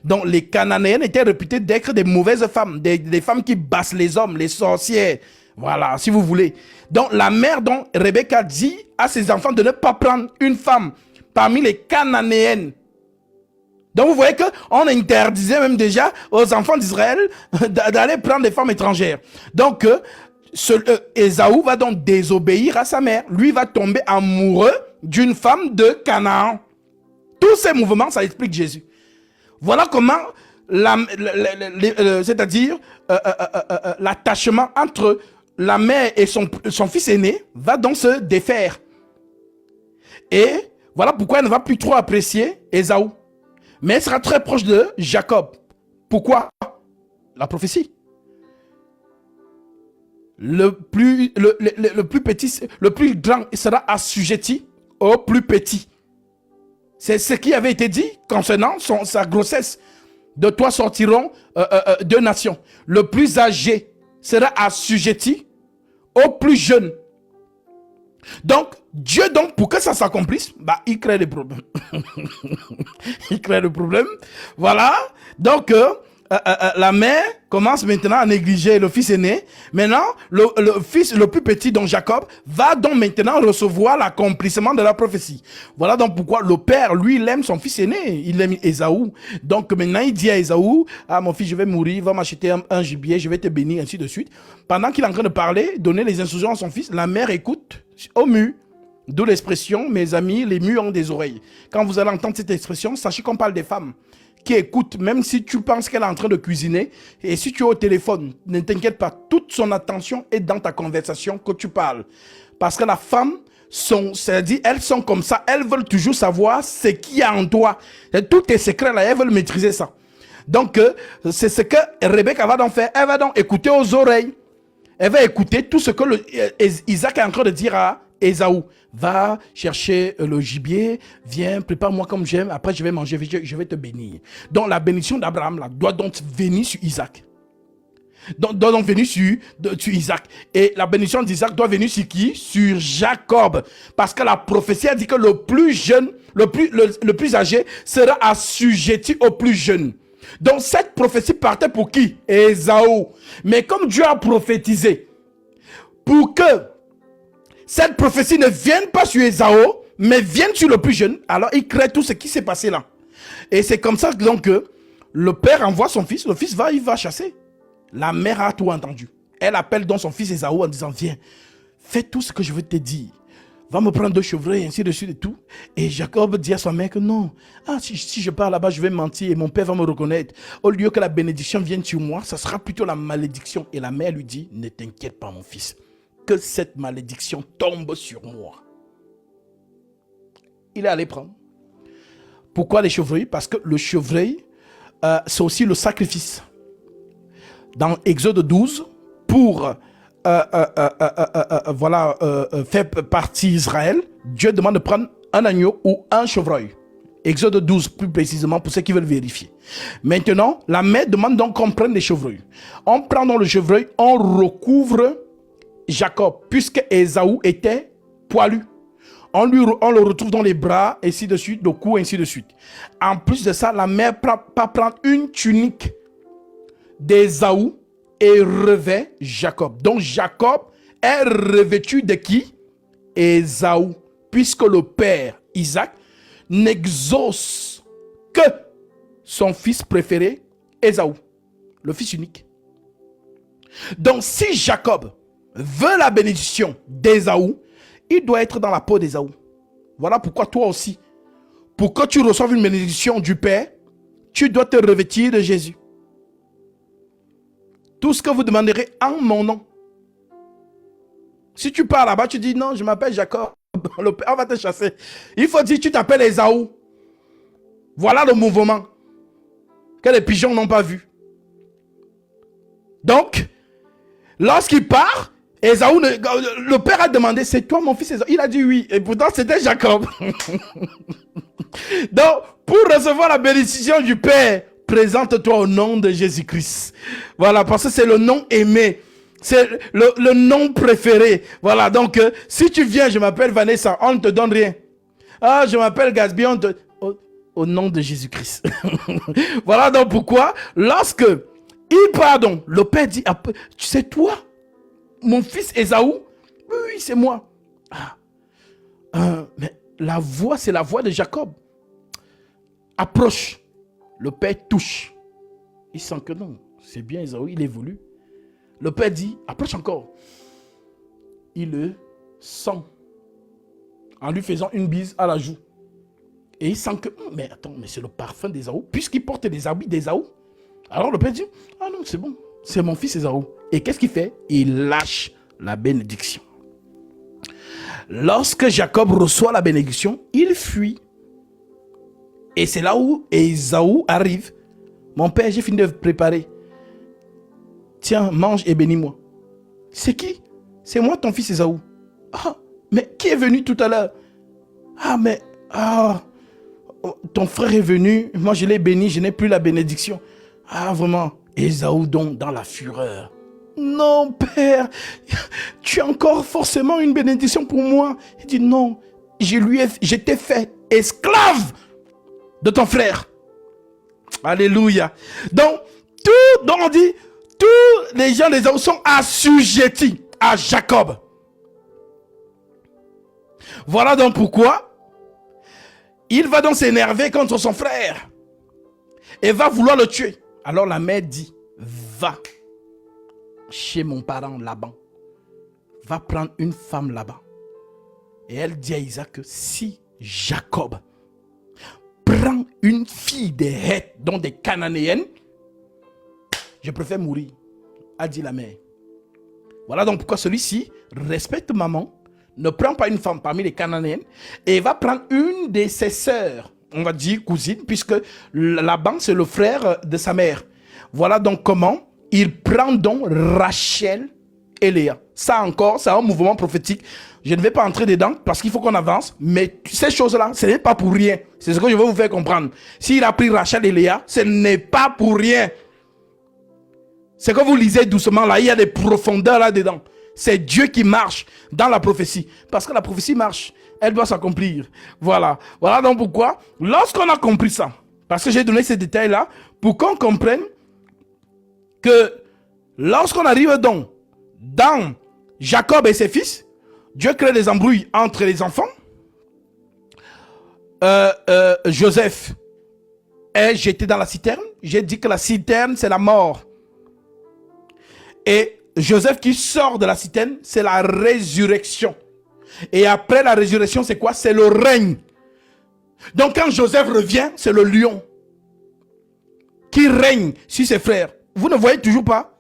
Donc les Cananéennes étaient réputées d'être des mauvaises femmes, des femmes qui bassent les hommes, les sorcières. Voilà, si vous voulez. Donc la mère, donc Rebecca, dit à ses enfants de ne pas prendre une femme parmi les Cananéennes. Donc vous voyez qu'on interdisait même déjà aux enfants d'Israël d'aller prendre des femmes étrangères. Donc Ésaü va donc désobéir à sa mère. Lui va tomber amoureux d'une femme de Canaan. Tous ces mouvements, ça explique Jésus. Voilà comment, c'est-à-dire l'attachement entre la mère et son fils aîné va donc se défaire. Et voilà pourquoi elle ne va plus trop apprécier Ésaü. Mais elle sera très proche de Jacob. Pourquoi? La prophétie. Le plus petit, le plus grand sera assujetti au plus petit. C'est ce qui avait été dit concernant sa grossesse. De toi sortiront 2 nations. Le plus âgé sera assujetti au plus jeune. Donc, Dieu, donc, pour que ça s'accomplisse, il crée des problèmes. Il crée des problèmes. Voilà. Donc, la mère commence maintenant à négliger le fils aîné. Maintenant, le fils le plus petit, donc Jacob, va donc maintenant recevoir l'accomplissement de la prophétie. Voilà donc pourquoi le père, lui, il aime son fils aîné. Il aime Ésaü. Donc maintenant, il dit à Ésaü, ah mon fils, je vais mourir, va m'acheter un gibier, je vais te bénir, ainsi de suite. Pendant qu'il est en train de parler, donner les instructions à son fils, la mère écoute au mur. D'où l'expression, mes amis, les murs ont des oreilles. Quand vous allez entendre cette expression, sachez qu'on parle des femmes qui écoutent, même si tu penses qu'elle est en train de cuisiner, et si tu es au téléphone, ne t'inquiète pas, toute son attention est dans ta conversation que tu parles. Parce que la femme, c'est-à-dire, elles sont comme ça, elles veulent toujours savoir ce qu'il y a en toi. Et tous tes secrets là, elles veulent maîtriser ça. Donc, c'est ce que Rebecca va donc faire. Elle va donc écouter aux oreilles. Elle va écouter tout ce que Isaac est en train de dire à Ésaü. Va chercher le gibier, viens, prépare-moi comme j'aime, après je vais manger, je vais te bénir. Donc la bénédiction d'Abraham là, doit donc venir sur Isaac. Doit donc venir sur Isaac. Et la bénédiction d'Isaac doit venir sur qui? Sur Jacob. Parce que la prophétie a dit que le plus jeune, le plus âgé sera assujetti au plus jeune. Donc cette prophétie partait pour qui? Ésaü. Mais comme Dieu a prophétisé, pour que cette prophétie ne vienne pas sur Ésaü, mais vienne sur le plus jeune, alors il crée tout ce qui s'est passé là. Et c'est comme ça donc, que le père envoie son fils, le fils il va chasser. La mère a tout entendu. Elle appelle donc son fils Ésaü en disant, viens, fais tout ce que je veux te dire. Va me prendre 2 chevreuils, ainsi de suite et tout. Et Jacob dit à sa mère que non. Ah, si je pars là-bas, je vais mentir et mon père va me reconnaître. Au lieu que la bénédiction vienne sur moi, ça sera plutôt la malédiction. Et la mère lui dit, ne t'inquiète pas mon fils. Que cette malédiction tombe sur moi. Il est allé prendre. Pourquoi les chevreuils? Parce que le chevreuil, c'est aussi le sacrifice. Dans Exode 12, pour faire partie d'Israël, Dieu demande de prendre un agneau ou un chevreuil. Exode 12, plus précisément, pour ceux qui veulent vérifier. Maintenant, la mère demande donc qu'on prenne les chevreuils. On prend dans le chevreuil, on recouvre Jacob, puisque Ésaü était poilu. On le retrouve dans les bras, ainsi de suite, le cou, ainsi de suite. En plus de ça, la mère va prendre une tunique d'Ésaü et revêt Jacob. Donc Jacob est revêtu de qui? Ésaü, puisque le père Isaac n'exauce que son fils préféré, Ésaü, le fils unique. Donc si Jacob veut la bénédiction d'Ésaü, il doit être dans la peau d'Ésaü. Voilà pourquoi toi aussi, pour que tu reçoives une bénédiction du Père, tu dois te revêtir de Jésus. Tout ce que vous demanderez en mon nom. Si tu pars là-bas, tu dis non, je m'appelle Jacob, le Père va te chasser. Il faut dire tu t'appelles Ésaü. Voilà le mouvement que les pigeons n'ont pas vu. Donc, lorsqu'il part, Ésaü, le père a demandé, c'est toi mon fils Ésaü? Il a dit oui, et pourtant c'était Jacob. Donc, pour recevoir la bénédiction du Père, présente-toi au nom de Jésus-Christ. Voilà, parce que c'est le nom aimé. C'est le nom préféré. Voilà, donc, si tu viens, je m'appelle Vanessa, on ne te donne rien. Ah, je m'appelle Gatsby, on te... Au nom de Jésus-Christ. Voilà donc pourquoi, lorsque il pardonne, le Père dit, tu sais toi, mon fils Ésaü? Oui, c'est moi. Mais la voix, c'est la voix de Jacob. Approche. Le Père touche. Il sent que non, c'est bien Ésaü, il évolue. Le Père dit, approche encore. Il le sent. En lui faisant une bise à la joue. Et il sent que, mais attends, mais c'est le parfum d'Ésaü, puisqu'il porte des habits d'Ésaü. Alors le Père dit, ah non, c'est bon, c'est mon fils Ésaü. Et qu'est-ce qu'il fait? Il lâche la bénédiction. Lorsque Jacob reçoit la bénédiction, il fuit. Et c'est là où Ésaü arrive. Mon père, j'ai fini de préparer. Tiens, mange et bénis-moi. C'est qui? C'est moi, ton fils Ésaü. Ah, mais qui est venu tout à l'heure? Ah, mais... Ah, ton frère est venu, moi je l'ai béni, je n'ai plus la bénédiction. Ah, vraiment? Ésaü donc dans la fureur. Non, père, tu as encore forcément une bénédiction pour moi. Il dit non, je t'ai fait esclave de ton frère. Alléluia. Donc, on dit, tous les gens d'Ésaü sont assujettis à Jacob. Voilà donc pourquoi il va donc s'énerver contre son frère et va vouloir le tuer. Alors la mère dit, va chez mon parent Laban, va prendre une femme là-bas. Et elle dit à Isaac que si Jacob prend une fille des Heths, dont des Cananéennes, je préfère mourir, a dit la mère. Voilà donc pourquoi celui-ci respecte maman, ne prend pas une femme parmi les Cananéennes et va prendre une de ses sœurs, on va dire cousine, puisque Laban c'est le frère de sa mère. Voilà donc comment il prend donc Rachel et Léa. Ça encore, c'est un mouvement prophétique. Je ne vais pas entrer dedans parce qu'il faut qu'on avance, mais ces choses-là, ce n'est pas pour rien. C'est ce que je veux vous faire comprendre. S'il a pris Rachel et Léa, ce n'est pas pour rien. C'est que vous lisez doucement là, il y a des profondeurs là-dedans. C'est Dieu qui marche dans la prophétie. Parce que la prophétie marche. Elle doit s'accomplir. Voilà. Voilà donc pourquoi, lorsqu'on a compris ça, parce que j'ai donné ces détails-là, pour qu'on comprenne que lorsqu'on arrive donc dans Jacob et ses fils, Dieu crée des embrouilles entre les enfants. Joseph est jeté dans la citerne. J'ai dit que la citerne, c'est la mort. Et Joseph qui sort de la citerne, c'est la résurrection. Et après la résurrection, c'est quoi? C'est le règne. Donc quand Joseph revient, c'est le lion qui règne sur ses frères. Vous ne voyez toujours pas?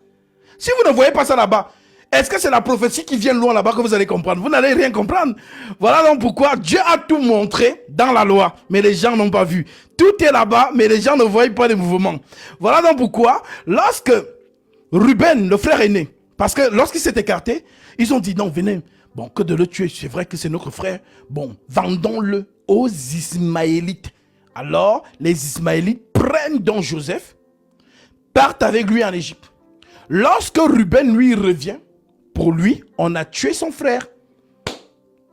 Si vous ne voyez pas ça là-bas, est-ce que c'est la prophétie qui vient loin là-bas que vous allez comprendre? Vous n'allez rien comprendre. Voilà donc pourquoi Dieu a tout montré dans la loi, mais les gens n'ont pas vu. Tout est là-bas, mais les gens ne voient pas les mouvements. Voilà donc pourquoi, lorsque Ruben, le frère aîné, parce que lorsqu'il s'est écarté, ils ont dit non, venez, bon, que de le tuer, c'est vrai que c'est notre frère, bon, vendons-le aux Ismaélites. Alors, les Ismaélites prennent donc Joseph, partent avec lui en Égypte. Lorsque Ruben, lui, revient, pour lui, on a tué son frère.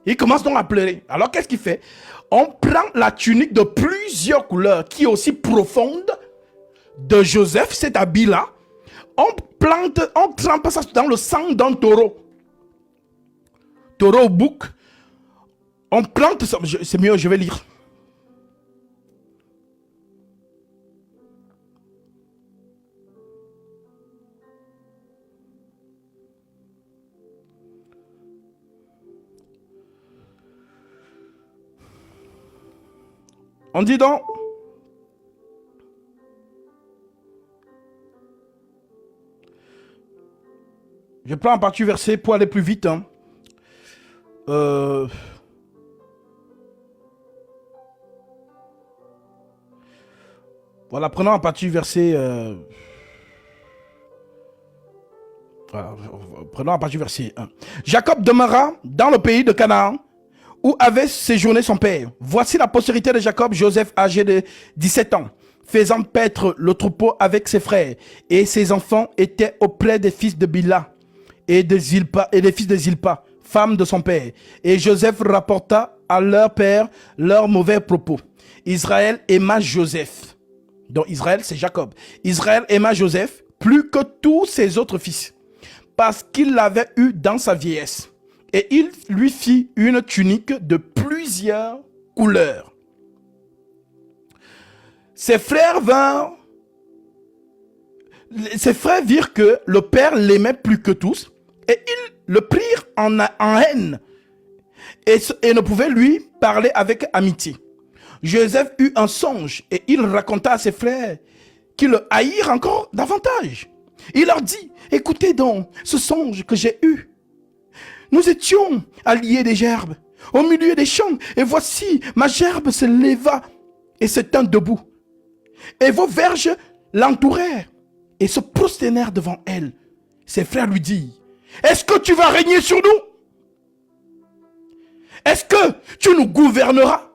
Il commence donc à pleurer. Alors, qu'est-ce qu'il fait? On prend la tunique de plusieurs couleurs, qui est aussi profonde, de Joseph, cet habit-là. On trempe ça dans le sang d'un taureau. Taureau ou bouc. On plante ça. C'est mieux, je vais lire. On dit donc, je prends en partie verset pour aller plus vite. Hein. Voilà, prenons en partie verset. Voilà, prenons en partie verset 1. Jacob demeura dans le pays de Canaan, où avait séjourné son père. Voici la postérité de Jacob, Joseph âgé de 17 ans, faisant paître le troupeau avec ses frères. Et ses enfants étaient auprès des fils de Bila et de Zilpa, et des fils de Zilpa, femme de son père. Et Joseph rapporta à leur père leurs mauvais propos. Israël aima Joseph. Donc Israël, c'est Jacob. Israël aima Joseph plus que tous ses autres fils, parce qu'il l'avait eu dans sa vieillesse. Et il lui fit une tunique de plusieurs couleurs. Ses frères virent que le père l'aimait plus que tous, et ils le prirent en haine, et ne pouvaient lui parler avec amitié. Joseph eut un songe, et il raconta à ses frères qui le haïrent encore davantage. Il leur dit, écoutez donc ce songe que j'ai eu. Nous étions alliés des gerbes, au milieu des champs, et voici, ma gerbe se leva et se tint debout. Et vos verges l'entourèrent et se prosternèrent devant elle. Ses frères lui dirent, est-ce que tu vas régner sur nous? Est-ce que tu nous gouverneras?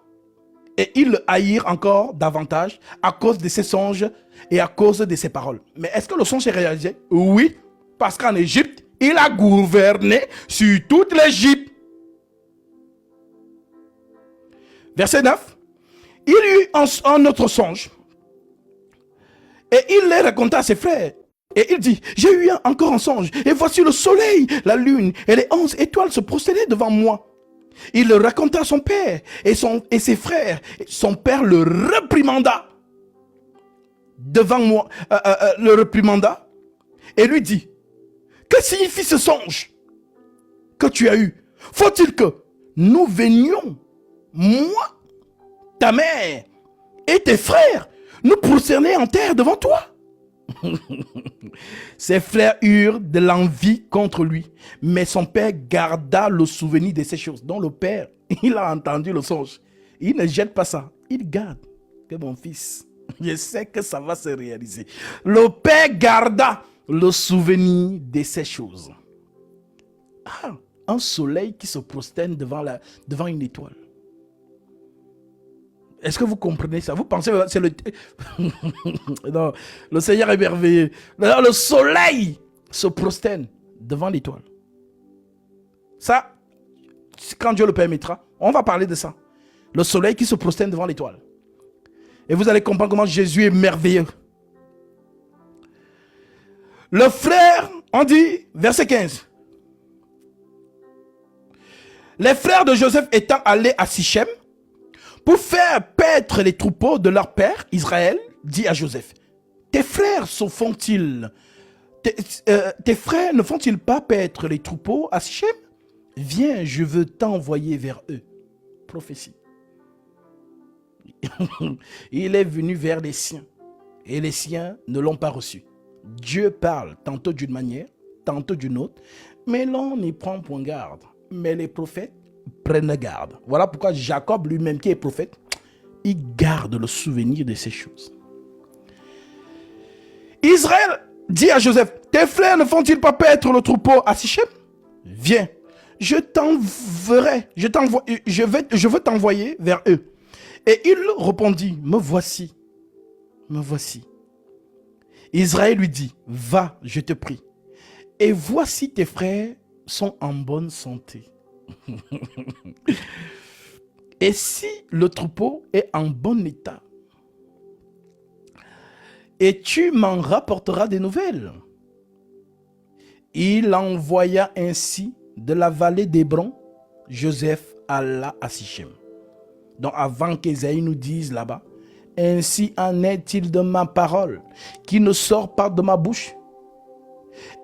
Et ils le haïrent encore davantage à cause de ses songes et à cause de ses paroles. Mais est-ce que le songe est réalisé? Oui, parce qu'en Égypte, il a gouverné sur toute l'Égypte. Verset 9. Il eut un autre songe. Et il les raconta à ses frères. Et il dit, j'ai eu encore un songe. Et voici le soleil, la lune et les 11 étoiles se prosternaient devant moi. Il le raconta à son père et ses frères. Son père le réprimanda devant moi. Le réprimanda et lui dit, que signifie ce songe que tu as eu? Faut-il que nous venions, moi, ta mère et tes frères, nous prosterner en terre devant toi? Ses frères eurent de l'envie contre lui, mais son père garda le souvenir de ces choses. Donc le père, il a entendu le songe. Il ne jette pas ça, il garde. Que mon fils, je sais que ça va se réaliser. Le père garda le souvenir de ces choses. Ah, un soleil qui se prosterne devant une étoile. Est-ce que vous comprenez ça? Vous pensez que c'est le... Non, le Seigneur est merveilleux. Le soleil se prosterne devant l'étoile. Ça, quand Dieu le permettra, on va parler de ça. Le soleil qui se prosterne devant l'étoile. Et vous allez comprendre comment Jésus est merveilleux. Le frère, on dit, verset 15. Les frères de Joseph étant allés à Sichem pour faire paître les troupeaux de leur père, Israël, dit à Joseph, tes frères tes frères ne font-ils pas paître les troupeaux à Sichem? Viens, je veux t'envoyer vers eux. Prophétie. Il est venu vers les siens, et les siens ne l'ont pas reçu. Dieu parle tantôt d'une manière, tantôt d'une autre, mais l'on n'y prend point garde. Mais les prophètes prennent garde. Voilà pourquoi Jacob lui-même qui est prophète, il garde le souvenir de ces choses. Israël dit à Joseph, tes frères ne font-ils pas paître le troupeau à Sichem? Viens, je veux t'envoyer vers eux. Et il répondit, me voici, me voici. Israël lui dit, va, je te prie. Et voici tes frères sont en bonne santé. Et si le troupeau est en bon état, et tu m'en rapporteras des nouvelles. Il envoya ainsi de la vallée d'Hébron, Joseph alla à Sichem. Donc avant qu'Ésaïe nous dise là-bas, ainsi en est-il de ma parole, qui ne sort pas de ma bouche,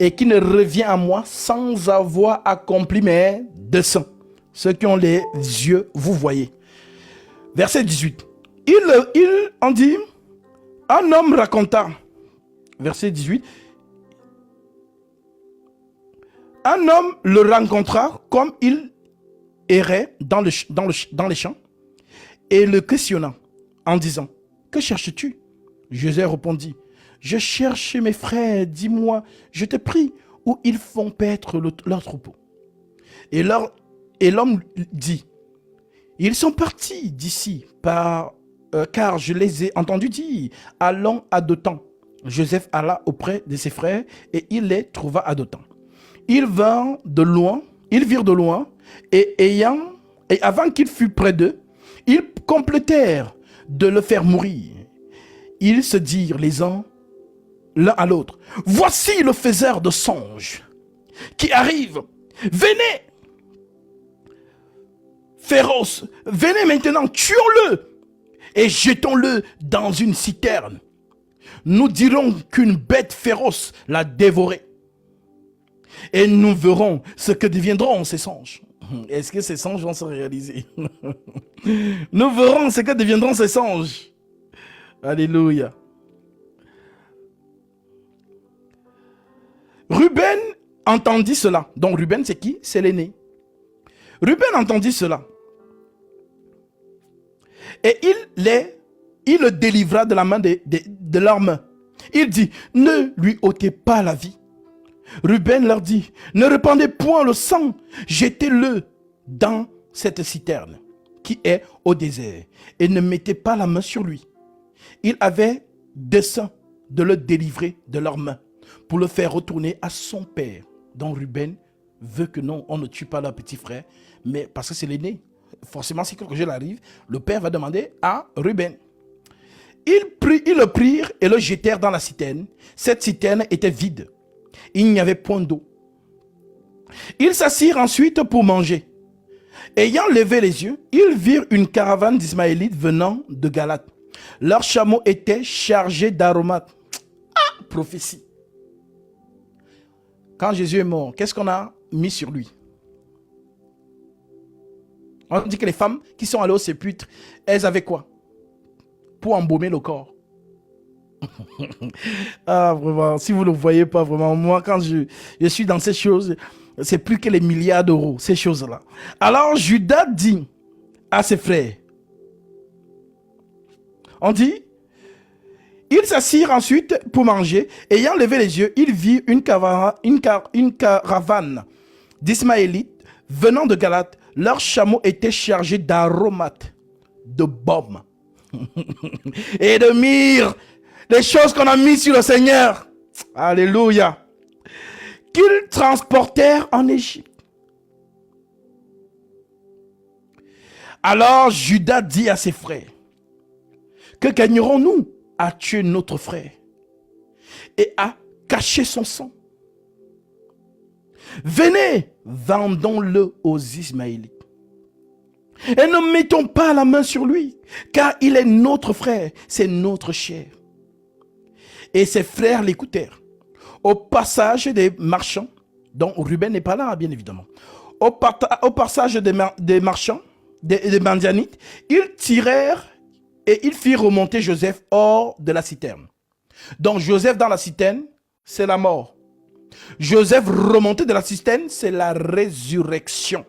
et qui ne revient à moi sans avoir accompli mes desseins. Ceux qui ont les yeux, vous voyez. Verset 18. Il en dit, un homme raconta, verset 18, un homme le rencontra comme il errait dans les champs et le questionna en disant, que cherches-tu? Joseph répondit, je cherche mes frères, dis-moi, je te prie, où ils font paître leur troupeau. Et l'homme dit, ils sont partis d'ici car je les ai entendus dire, allons à Dothan. Joseph alla auprès de ses frères et il les trouva à Dothan. Ils virent de loin, et avant qu'il fût près d'eux, ils complétèrent de le faire mourir. Ils se dirent les uns l'un à l'autre, voici le faiseur de songes qui arrive, venez, féroce, venez maintenant, tuons-le et jetons-le dans une citerne. Nous dirons qu'une bête féroce l'a dévoré. Et nous verrons ce que deviendront ces songes. Est-ce que ces songes vont se réaliser? Nous verrons ce que deviendront ces songes. Alléluia. Ruben entendit cela. Donc Ruben, c'est qui? C'est l'aîné. Ruben entendit cela. Et il le délivra de la main de leurs mains. Il dit, ne lui ôtez pas la vie. Ruben leur dit, ne répandez point le sang, jetez-le dans cette citerne qui est au désert et ne mettez pas la main sur lui. Il avait dessein de le délivrer de leurs mains pour le faire retourner à son père. Donc Ruben veut que non, on ne tue pas leur petit frère, mais parce que c'est l'aîné. Forcément, si quelque chose arrive, le père va demander à Ruben. Ils le prirent et le jetèrent dans la citerne. Cette citerne était vide. Il n'y avait point d'eau. Ils s'assirent ensuite pour manger. Ayant levé les yeux, ils virent une caravane d'Ismaélites venant de Galate. Leurs chameaux étaient chargés d'aromates. Ah, prophétie. Quand Jésus est mort, qu'est-ce qu'on a mis sur lui? On dit que les femmes qui sont allées au sépulcre, elles avaient quoi? Pour embaumer le corps. Ah, vraiment, si vous ne le voyez pas, vraiment, moi, quand je suis dans ces choses, c'est plus que les milliards d'euros, ces choses-là. Alors, Judas dit à ses frères, on dit, ils s'assirent ensuite pour manger. Ayant levé les yeux, ils virent une caravane d'Ismaélites venant de Galate. Leurs chameaux étaient chargés d'aromates, de baume et de myrrhe, les choses qu'on a mises sur le Seigneur. Alléluia. Qu'ils transportèrent en Égypte. Alors Judas dit à ses frères, que gagnerons-nous à tuer notre frère et à cacher son sang? Venez, vendons-le aux Ismaélites. Et ne mettons pas la main sur lui, car il est notre frère, c'est notre chair. Et ses frères l'écoutèrent. Au passage des marchands, dont Ruben n'est pas là, bien évidemment. Au passage des marchands, des Mandianites, ils tirèrent et ils firent remonter Joseph hors de la citerne. Donc Joseph dans la citerne, c'est la mort. Joseph remonté de la citerne, c'est la résurrection.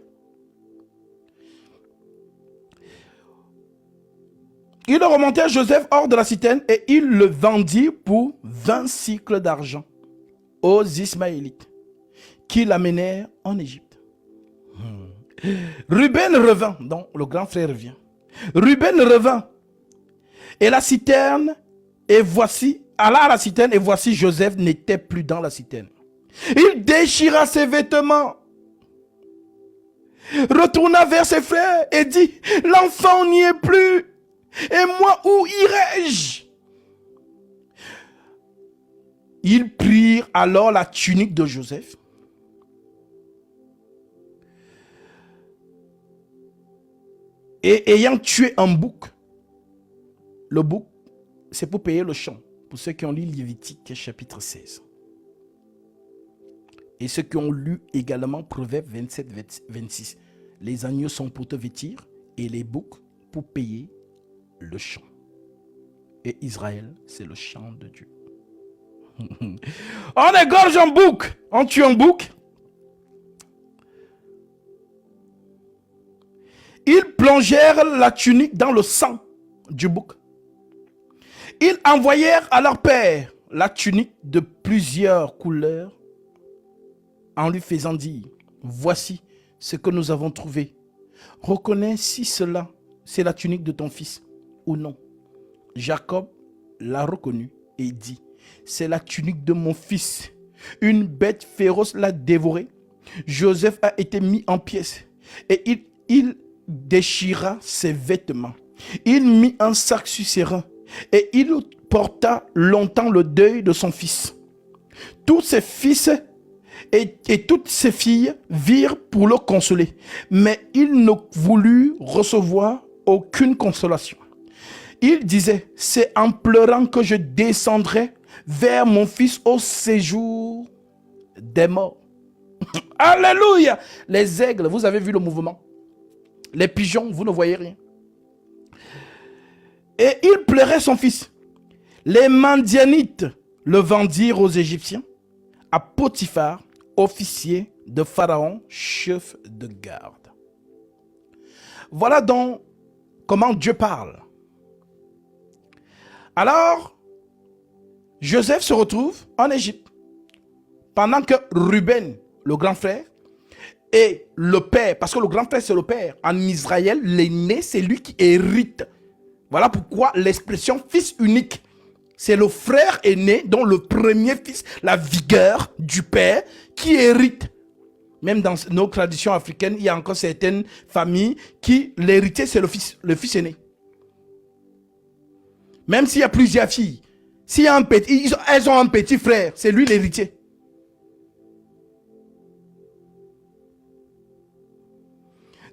Il remontait Joseph hors de la citerne et il le vendit pour 20 cycles d'argent aux Ismaélites qui l'amenèrent en Égypte. Ruben revint, donc le grand frère revient. Ruben revint et la citerne, et voici, alla à la citerne, et voici Joseph n'était plus dans la citerne. Il déchira ses vêtements, retourna vers ses frères et dit, l'enfant n'y est plus, et moi où irai-je? Ils prirent alors la tunique de Joseph et ayant tué un bouc, le bouc, c'est pour payer le champ, pour ceux qui ont lu Lévitique chapitre 16. Et ceux qui ont lu également Proverbes 27, 26. Les agneaux sont pour te vêtir et les boucs pour payer le champ. Et Israël, c'est le champ de Dieu. On égorge un bouc, on tue un bouc. Ils plongèrent la tunique dans le sang du bouc. Ils envoyèrent à leur père la tunique de plusieurs couleurs en lui faisant dire, voici ce que nous avons trouvé. Reconnais si cela, c'est la tunique de ton fils ou non. Jacob l'a reconnu et dit, c'est la tunique de mon fils. Une bête féroce l'a dévoré. Joseph a été mis en pièces et il déchira ses vêtements. Il mit un sac sur ses reins et il porta longtemps le deuil de son fils. Tous ses fils et toutes ses filles virent pour le consoler, mais il ne voulut recevoir aucune consolation. Il disait, c'est en pleurant que je descendrai vers mon fils au séjour des morts. Alléluia! Les aigles, vous avez vu le mouvement. Les pigeons, vous ne voyez rien. Et il pleurait son fils. Les Madianites le vendirent aux Égyptiens, à Potiphar, officier de Pharaon, chef de garde. Voilà donc comment Dieu parle. Alors, Joseph se retrouve en Égypte. Pendant que Ruben, le grand frère, et le père, parce que le grand frère c'est le père, en Israël, l'aîné c'est lui qui hérite. Voilà pourquoi l'expression fils unique, c'est le frère aîné, dont le premier fils, la vigueur du père, qui hérite. Même dans nos traditions africaines, il y a encore certaines familles qui, l'héritier, c'est le fils aîné. Même s'il y a plusieurs filles, s'il y a elles ont un petit frère, c'est lui l'héritier.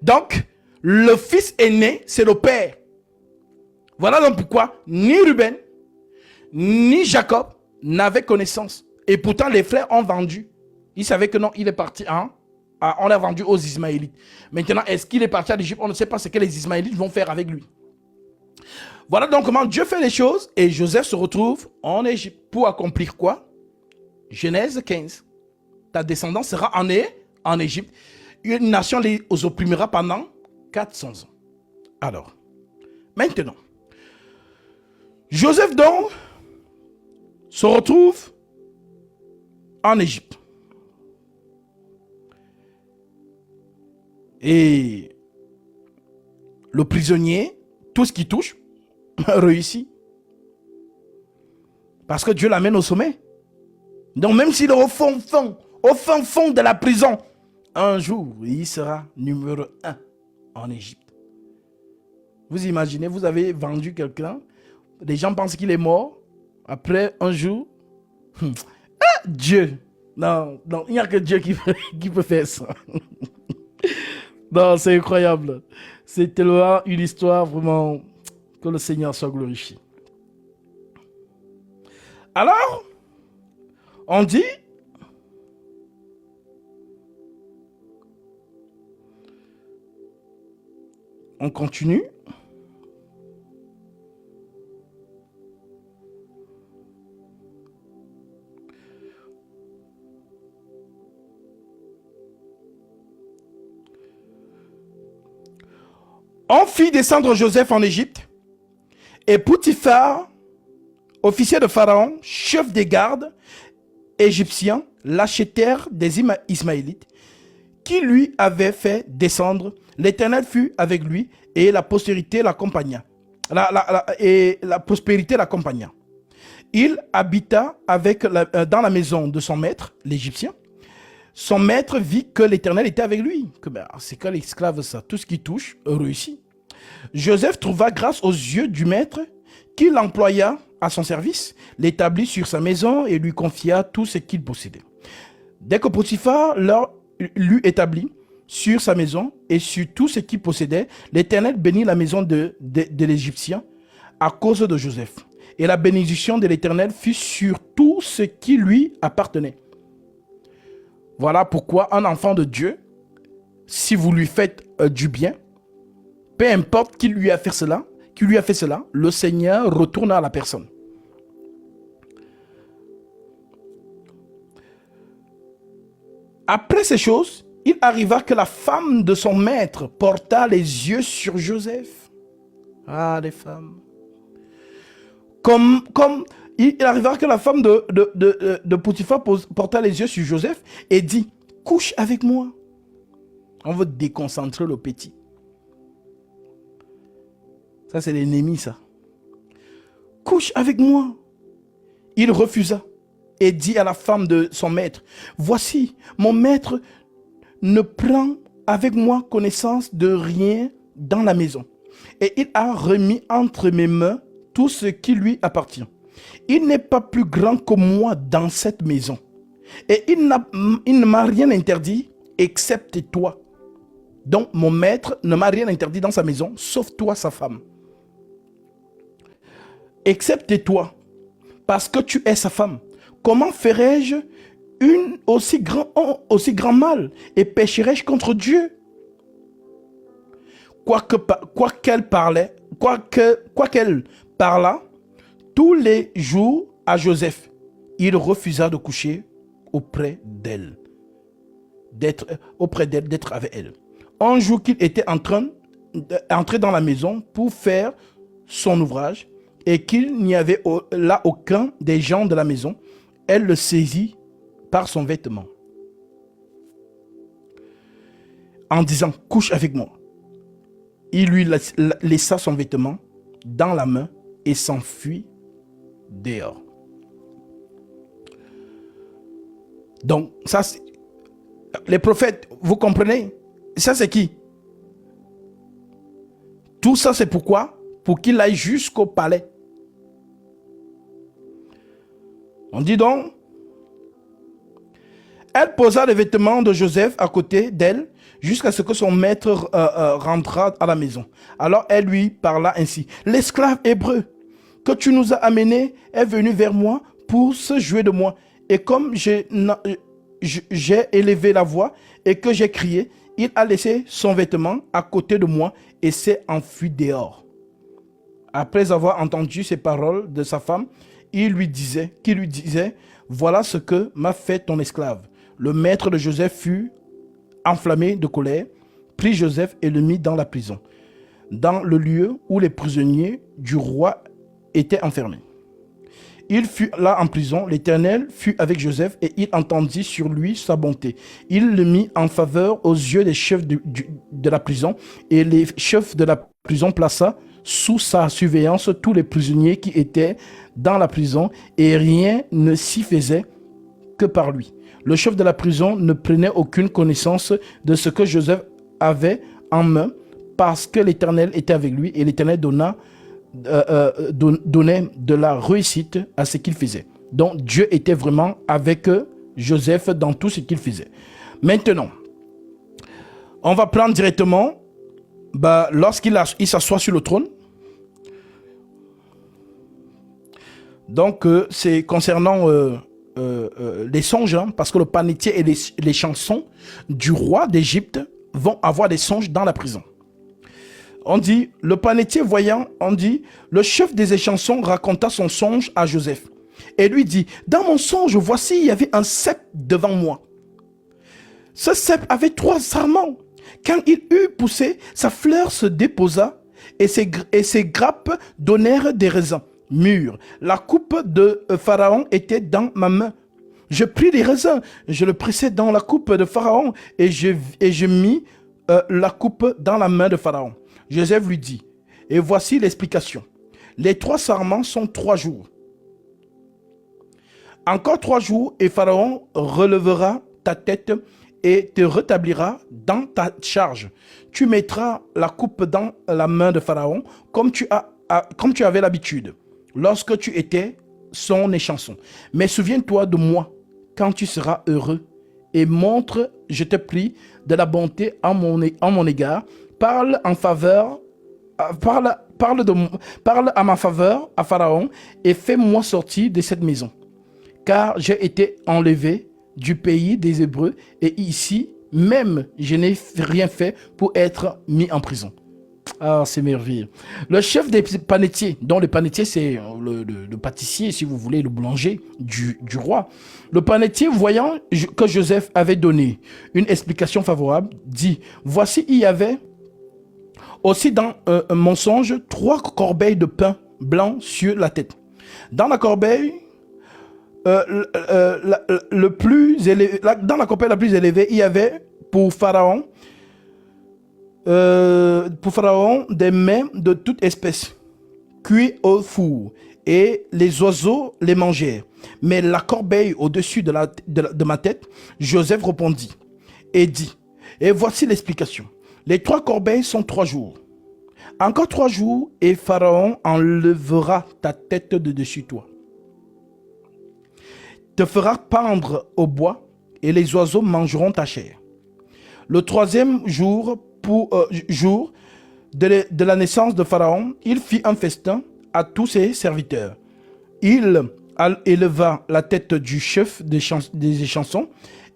Donc, le fils aîné, c'est le père. Voilà donc pourquoi ni Ruben, ni Jacob n'avaient connaissance. Et pourtant, les frères ont vendu. Ils savaient que non, il est parti. On l'a vendu aux Ismaélites. Maintenant, est-ce qu'il est parti à l'Égypte? On ne sait pas ce que les Ismaélites vont faire avec lui. Voilà donc comment Dieu fait les choses. Et Joseph se retrouve en Égypte. Pour accomplir quoi? Genèse 15. Ta descendance sera en Égypte. Une nation les opprimera pendant 400 ans. Alors, maintenant, Joseph donc se retrouve en Égypte. Et le prisonnier, tout ce qui touche, réussit. Parce que Dieu l'amène au sommet. Donc même s'il est au fin fond de la prison, un jour, il sera numéro 1 en Égypte. Vous imaginez, vous avez vendu quelqu'un, les gens pensent qu'il est mort. Après, un jour, Dieu. Non, il n'y a que Dieu qui peut faire ça. Non, c'est incroyable. C'est tellement une histoire vraiment que le Seigneur soit glorifié. Alors, on dit, on continue. On fit descendre Joseph en Égypte et Potiphar, officier de Pharaon, chef des gardes égyptiens, l'achetèrent des Ismaélites qui lui avaient fait descendre. L'Éternel fut avec lui et la postérité l'accompagna. Et la prospérité l'accompagna. Il habita dans la maison de son maître, l'Égyptien. Son maître vit que l'Éternel était avec lui. C'est quand l'esclave ça, tout ce qu'il touche réussit. Joseph trouva grâce aux yeux du maître qui l'employa à son service, l'établit sur sa maison et lui confia tout ce qu'il possédait. Dès que Potiphar l'eut établi sur sa maison et sur tout ce qu'il possédait, l'Éternel bénit la maison de l'Égyptien à cause de Joseph. Et la bénédiction de l'Éternel fut sur tout ce qui lui appartenait. Voilà pourquoi un enfant de Dieu, si vous lui faites du bien, peu importe qui lui a fait cela, le Seigneur retourne à la personne. Après ces choses, il arriva que la femme de son maître porta les yeux sur Joseph. Ah, les femmes. Comme il arriva que la femme de Potiphar porta les yeux sur Joseph et dit, couche avec moi. On veut déconcentrer le petit. Ça, c'est l'ennemi, ça. Couche avec moi. Il refusa et dit à la femme de son maître, voici, mon maître ne prend avec moi connaissance de rien dans la maison. Et il a remis entre mes mains tout ce qui lui appartient. Il n'est pas plus grand que moi dans cette maison. Et il ne m'a rien interdit, excepté toi. Donc, mon maître ne m'a rien interdit dans sa maison, sauf toi, sa femme. Excepté toi, parce que tu es sa femme. Comment ferais-je une aussi grand mal et pécherais-je contre Dieu? Quoiqu'elle parlât tous les jours à Joseph, il refusa de coucher auprès d'elle, d'être avec elle. Un jour qu'il était entré dans la maison pour faire son ouvrage et qu'il n'y avait là aucun des gens de la maison, elle le saisit par son vêtement en disant, couche avec moi. Il lui laissa son vêtement dans la main et s'enfuit dehors. Donc, ça, les prophètes, vous comprenez? Ça, c'est qui? Tout ça, c'est pourquoi? Pour qu'il aille jusqu'au palais. On dit donc, elle posa les vêtements de Joseph à côté d'elle jusqu'à ce que son maître rentrât à la maison. Alors elle lui parla ainsi. L'esclave hébreu que tu nous as amené est venu vers moi pour se jouer de moi. Et comme j'ai élevé la voix et que j'ai crié, il a laissé son vêtement à côté de moi et s'est enfui dehors. Après avoir entendu ces paroles de sa femme, qui lui disait, voilà ce que m'a fait ton esclave. Le maître de Joseph fut enflammé de colère, prit Joseph et le mit dans la prison, dans le lieu où les prisonniers du roi étaient enfermés. Il fut là en prison, l'Éternel fut avec Joseph et il entendit sur lui sa bonté. Il le mit en faveur aux yeux des chefs de la prison et les chefs de la prison plaça sous sa surveillance tous les prisonniers qui étaient dans la prison et rien ne s'y faisait que par lui. Le chef de la prison ne prenait aucune connaissance de ce que Joseph avait en main parce que l'Éternel était avec lui et l'Éternel donnait de la réussite à ce qu'il faisait. Donc Dieu était vraiment avec Joseph dans tout ce qu'il faisait. Maintenant, on va prendre directement lorsqu'il s'assoit sur le trône. Donc c'est concernant les songes, hein, parce que le panetier et les chansons du roi d'Égypte vont avoir des songes dans la prison. On dit, le panetier voyant, le chef des chansons raconta son songe à Joseph et lui dit, dans mon songe, voici, il y avait un cep devant moi. Ce cep avait 3 sarments. Quand il eut poussé, sa fleur se déposa et ses grappes donnèrent des raisins mûrs. La coupe de Pharaon était dans ma main. Je pris les raisins, je le pressai dans la coupe de Pharaon et je mis la coupe dans la main de Pharaon. Joseph lui dit, et voici l'explication. Les 3 sarments sont 3 jours. Encore 3 jours et Pharaon relèvera ta tête et te rétablira dans ta charge. Tu mettras la coupe dans la main de Pharaon comme tu avais l'habitude lorsque tu étais son échanson. Mais souviens-toi de moi quand tu seras heureux et montre, je te prie, de la bonté en mon égard. Parle en faveur, parle à ma faveur à Pharaon et fais-moi sortir de cette maison. Car j'ai été enlevé du pays des Hébreux et ici même je n'ai rien fait pour être mis en prison. Ah, c'est merveilleux. Le chef des panetiers, dont le panetier c'est le pâtissier, si vous voulez, le boulanger du roi. Le panetier, voyant que Joseph avait donné une explication favorable, dit, voici, il y avait aussi dans un mensonge 3 corbeilles de pain blanc sur la tête. Dans la corbeille, le plus élevé, dans la corbeille la plus élevée, il y avait pour Pharaon des mets de toute espèce, cuits au four, et les oiseaux les mangèrent. Mais la corbeille au-dessus de ma tête, Joseph répondit et dit, et voici l'explication. Les 3 corbeilles sont 3 jours. Encore 3 jours, et Pharaon enlèvera ta tête de dessus toi. Te fera pendre au bois, et les oiseaux mangeront ta chair. Le 3e jour, jour de la naissance de Pharaon, il fit un festin à tous ses serviteurs. Il éleva la tête du chef des chansons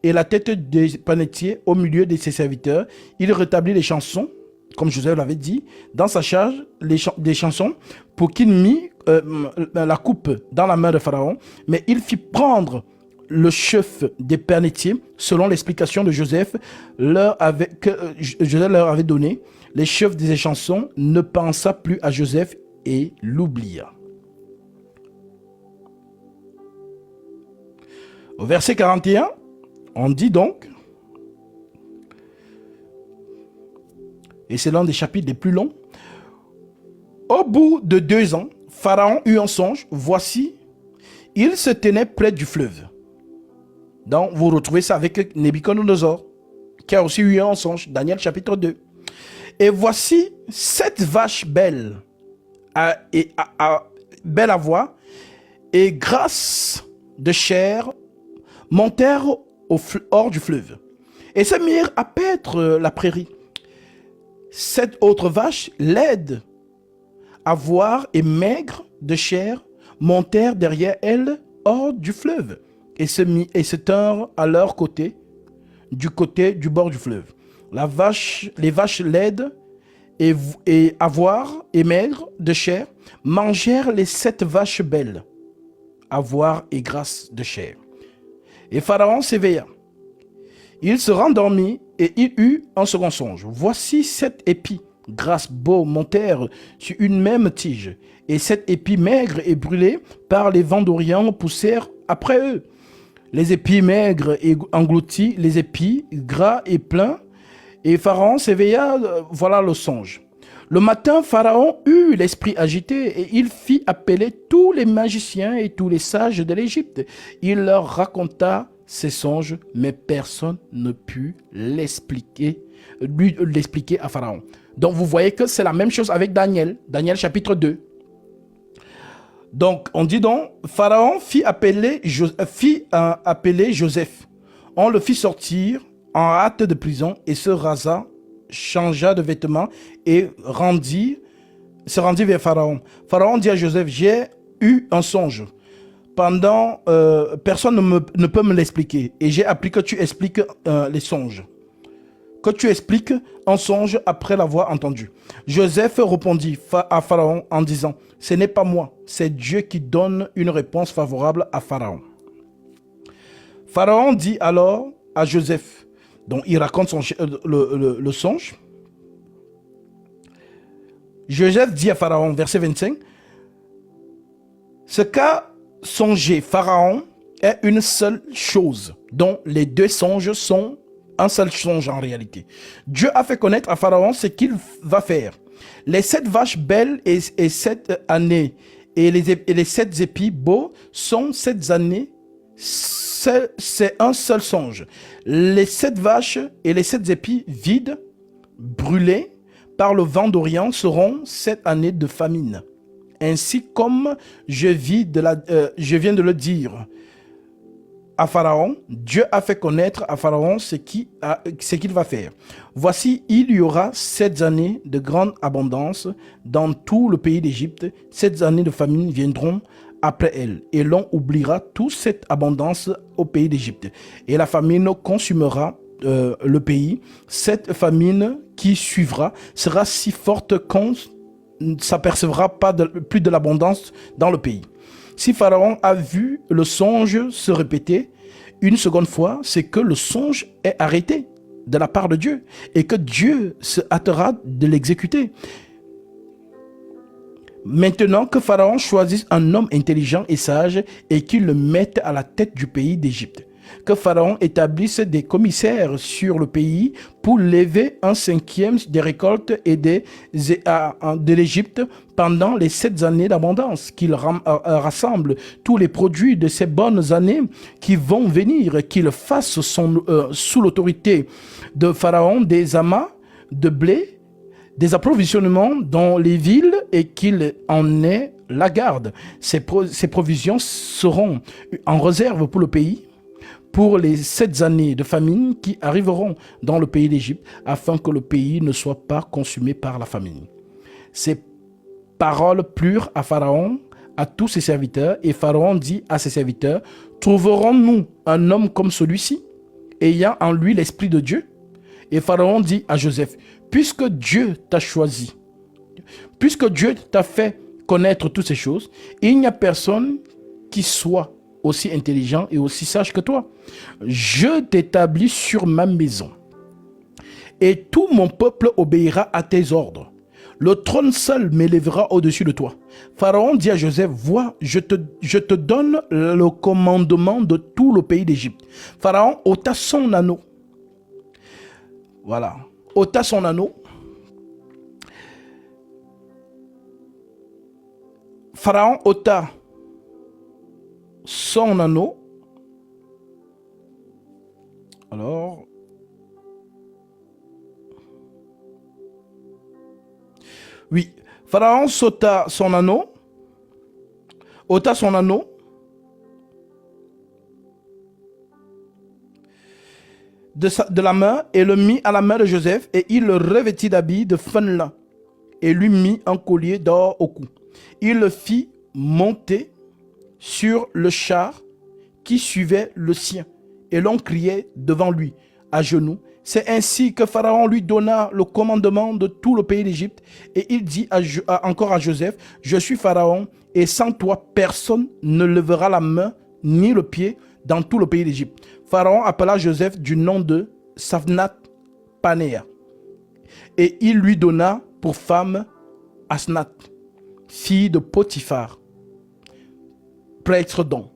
et la tête des panetiers au milieu de ses serviteurs. Il rétablit les chansons, comme Joseph l'avait dit, dans sa charge des chansons pour qu'il mit la coupe dans la main de Pharaon. Mais il fit prendre le chef des panetiers, selon l'explication de Joseph, Joseph leur avait donné. Les chefs des chansons ne pensa plus à Joseph et l'oublia. Au verset 41, on dit donc, et c'est l'un des chapitres les plus longs, au bout de 2 ans, Pharaon eut un songe, voici, il se tenait près du fleuve. Donc, vous retrouvez ça avec Nebuchadnezzar, qui a aussi eu un songe, Daniel chapitre 2. Et voici 7 vaches belles belles à voir et grasses de chair montèrent hors du fleuve et se mirent à paître la prairie. 7 autres vaches laides à voir et maigres de chair montèrent derrière elles hors du fleuve et se tinrent à leur côté du bord du fleuve. Les vaches laides et à voir et maigres de chair mangèrent les 7 vaches belles à voir et grasses de chair. Et Pharaon s'éveilla. Il se rendormit et il eut un second songe. Voici 7 épis grasses beaux montèrent sur une même tige, et 7 épis maigres et brûlés par les vents d'Orient poussèrent après eux. Les épis maigres et engloutis, les épis gras et pleins. Et Pharaon s'éveilla, voilà le songe. Le matin, Pharaon eut l'esprit agité et il fit appeler tous les magiciens et tous les sages de l'Égypte. Il leur raconta ses songes, mais personne ne put l'expliquer à Pharaon. Donc vous voyez que c'est la même chose avec Daniel, Daniel chapitre 2. Donc on dit donc, Pharaon fit appeler Joseph. On le fit sortir en hâte de prison et se rasa, changea de vêtements et se rendit vers Pharaon. Pharaon dit à Joseph, j'ai eu un songe. Personne ne peut me l'expliquer. Et j'ai appris que tu expliques les songes. Que tu expliques un songe après l'avoir entendu. Joseph répondit à Pharaon en disant, ce n'est pas moi, c'est Dieu qui donne une réponse favorable à Pharaon. Pharaon dit alors à Joseph, donc il raconte le songe. Joseph dit à Pharaon, verset 25, ce qu'a songé Pharaon est une seule chose, dont les 2 songes sont un seul songe en réalité. Dieu a fait connaître à Pharaon ce qu'il va faire. Les 7 vaches belles et 7 années et les 7 épis beaux sont 7 années. C'est un seul songe. Les 7 vaches et les 7 épis vides, brûlés par le vent d'Orient, seront 7 années de famine. Ainsi comme je viens de le dire à Pharaon, Dieu a fait connaître à Pharaon ce qu'il va faire. Voici, il y aura 7 années de grande abondance dans tout le pays d'Égypte. 7 années de famine viendront après elle, et l'on oubliera toute cette abondance au pays d'Égypte. Et la famine consumera le pays. Cette famine qui suivra sera si forte qu'on ne s'apercevra pas plus de l'abondance dans le pays. Si Pharaon a vu le songe se répéter une seconde fois, c'est que le songe est arrêté de la part de Dieu et que Dieu se hâtera de l'exécuter. Maintenant que Pharaon choisisse un homme intelligent et sage et qu'il le mette à la tête du pays d'Égypte. Que Pharaon établisse des commissaires sur le pays pour lever 1/5 des récoltes et de l'Égypte pendant les 7 années d'abondance, qu'il rassemble tous les produits de ces bonnes années qui vont venir, qu'il fasse sous l'autorité de Pharaon des amas de blé, des approvisionnements dans les villes et qu'il en ait la garde. Ces provisions seront en réserve pour le pays, pour les 7 années de famine qui arriveront dans le pays d'Égypte, afin que le pays ne soit pas consumé par la famine. Ces paroles plurent à Pharaon, à tous ses serviteurs, et Pharaon dit à ses serviteurs, trouverons-nous un homme comme celui-ci, ayant en lui l'esprit de Dieu? Et Pharaon dit à Joseph, puisque Dieu t'a choisi, puisque Dieu t'a fait connaître toutes ces choses, il n'y a personne qui soit aussi intelligent et aussi sage que toi. Je t'établis sur ma maison et tout mon peuple obéira à tes ordres. Le trône seul m'élèvera au-dessus de toi. Pharaon dit à Joseph, vois, je te donne le commandement de tout le pays d'Égypte. Pharaon ôta son anneau. Voilà. Ôta son anneau. Pharaon ôta son anneau. Alors, oui, Pharaon ôta son anneau, de la main et le mit à la main de Joseph, et il le revêtit d'habits de fin lin et lui mit un collier d'or au cou. Il le fit monter sur le char qui suivait le sien, et l'on criait devant lui à genoux. C'est ainsi que Pharaon lui donna le commandement de tout le pays d'Égypte, et il dit encore à Joseph, je suis Pharaon, et sans toi personne ne lèvera la main ni le pied dans tout le pays d'Égypte. Pharaon appela Joseph du nom de Saphnath-Panéa, et il lui donna pour femme Asnath, fille de Potiphar, prêtre d'On.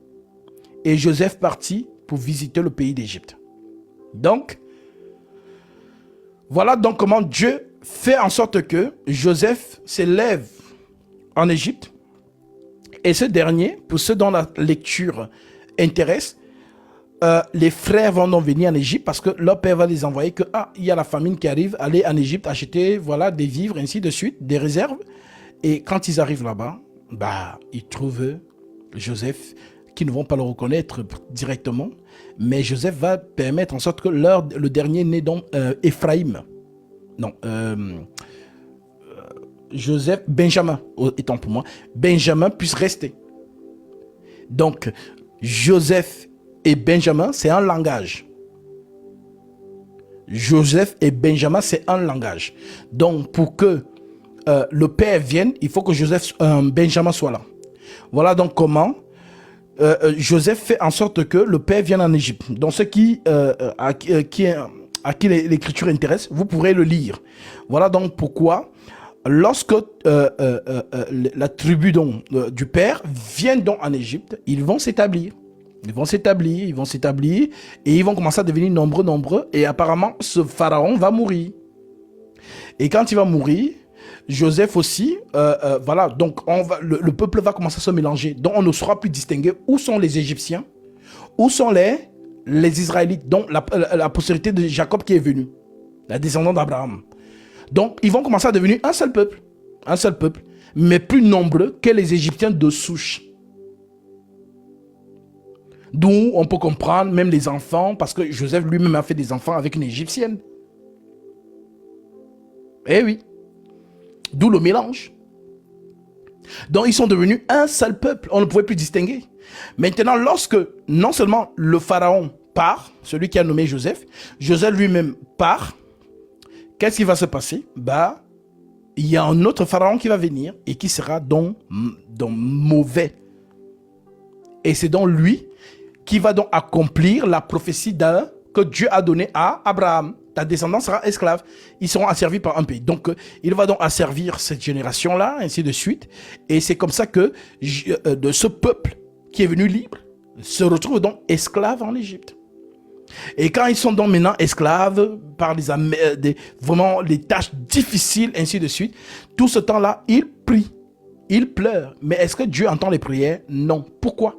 Et Joseph partit pour visiter le pays d'Égypte. Donc, voilà donc comment Dieu fait en sorte que Joseph s'élève en Égypte. Et ce dernier, pour ceux dont la lecture intéresse, les frères vont donc venir en Égypte parce que leur père va les envoyer que il y a la famine qui arrive, allez en Égypte acheter voilà, des vivres, ainsi de suite, des réserves. Et quand ils arrivent là-bas, ils trouvent Joseph, qui ne vont pas le reconnaître directement, mais Joseph va permettre en sorte que le dernier né donc Ephraïm, non, Joseph, Benjamin, étant pour moi, Benjamin puisse rester. Donc, Joseph et Benjamin, c'est un langage. Joseph et Benjamin, c'est un langage. Donc, pour que le père vienne, il faut que Benjamin soit là. Voilà donc comment Joseph fait en sorte que le père vienne en Égypte. Donc, ceux à qui l'écriture intéresse, vous pourrez le lire. Voilà donc pourquoi, lorsque la tribu du père vient donc en Égypte, ils vont s'établir. Ils vont s'établir, et ils vont commencer à devenir nombreux, et apparemment, ce pharaon va mourir. Et quand il va mourir, Joseph aussi, voilà, donc le peuple va commencer à se mélanger. Donc on ne saura plus distinguer où sont les Égyptiens, où sont les Israélites, donc la postérité de Jacob qui est venue, la descendante d'Abraham. Donc ils vont commencer à devenir un seul peuple, mais plus nombreux que les Égyptiens de souche. D'où on peut comprendre même les enfants, parce que Joseph lui-même a fait des enfants avec une Égyptienne. Eh oui. D'où le mélange. Donc ils sont devenus un seul peuple. On ne pouvait plus distinguer. Maintenant, lorsque non seulement le pharaon part, celui qui a nommé Joseph, Joseph lui-même part, qu'est-ce qui va se passer? Il y a un autre pharaon qui va venir et qui sera donc mauvais. Et c'est donc lui qui va donc accomplir la prophétie que Dieu a donnée à Abraham. Ta descendance sera esclave. Ils seront asservis par un pays. Donc, il va donc asservir cette génération-là, ainsi de suite. Et c'est comme ça que de ce peuple qui est venu libre se retrouve donc esclave en Égypte. Et quand ils sont donc maintenant esclaves par vraiment les tâches difficiles, ainsi de suite, tout ce temps-là, ils prient, ils pleurent. Mais est-ce que Dieu entend les prières? Non. Pourquoi?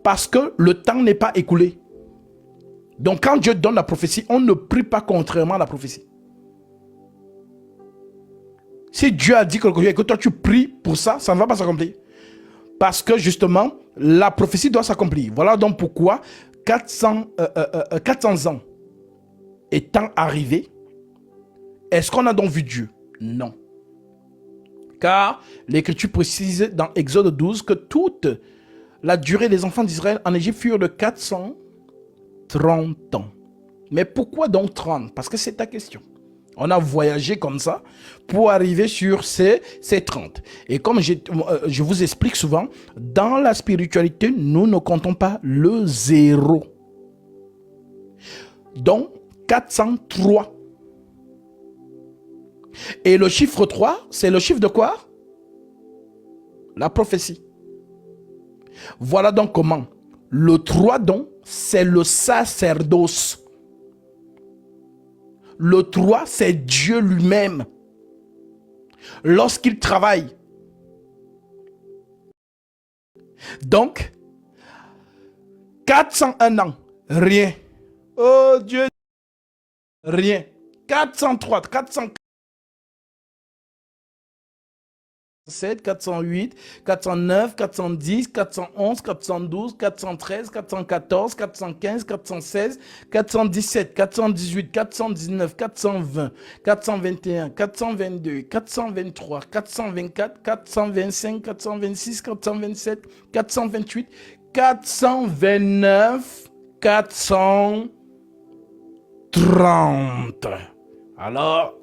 Parce que le temps n'est pas écoulé. Donc quand Dieu donne la prophétie, on ne prie pas contrairement à la prophétie. Si Dieu a dit quelque chose et que toi tu pries pour ça, ça ne va pas s'accomplir. Parce que justement, la prophétie doit s'accomplir. Voilà donc pourquoi 400 ans étant arrivés, est-ce qu'on a donc vu Dieu? Non. Car l'Écriture précise dans Exode 12 que toute la durée des enfants d'Israël en Égypte furent de 430 ans. Mais pourquoi donc 30? Parce que c'est ta question. On a voyagé comme ça pour arriver sur ces 30. Et comme je vous explique souvent, dans la spiritualité, nous ne comptons pas le zéro. Donc, 403. Et le chiffre 3, c'est le chiffre de quoi? La prophétie. Voilà donc comment. Le 3 donc, c'est le sacerdoce. Le 3, c'est Dieu lui-même. Lorsqu'il travaille. Donc, 401 ans, rien. Oh Dieu, rien. 403, 404. 407, 408, 409, 410, 411, 412, 413, 414, 415, 416, 417, 418, 419, 420, 421, 422, 423, 424, 425, 426, 427, 428, 429, 430. Alors,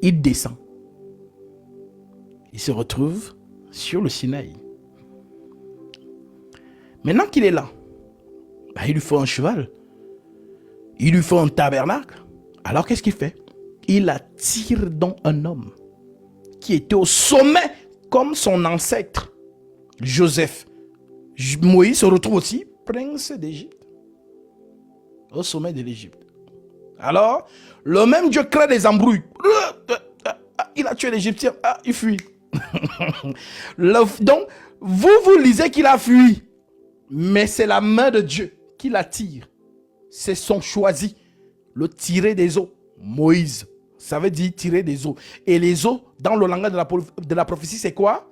il descend. Il se retrouve sur le Sinaï. Maintenant qu'il est là, il lui faut un cheval. Il lui faut un tabernacle. Alors qu'est-ce qu'il fait? Il attire donc un homme qui était au sommet comme son ancêtre, Joseph. Moïse se retrouve aussi prince d'Égypte. Au sommet de l'Égypte. Alors, le même Dieu crée des embrouilles. Il a tué l'Égyptien. Il fuit. Donc, vous lisez qu'il a fui. Mais c'est la main de Dieu qui l'attire. C'est son choisi. Le tirer des eaux. Moïse. Ça veut dire tirer des eaux. Et les eaux, dans le langage de la prophétie, c'est quoi?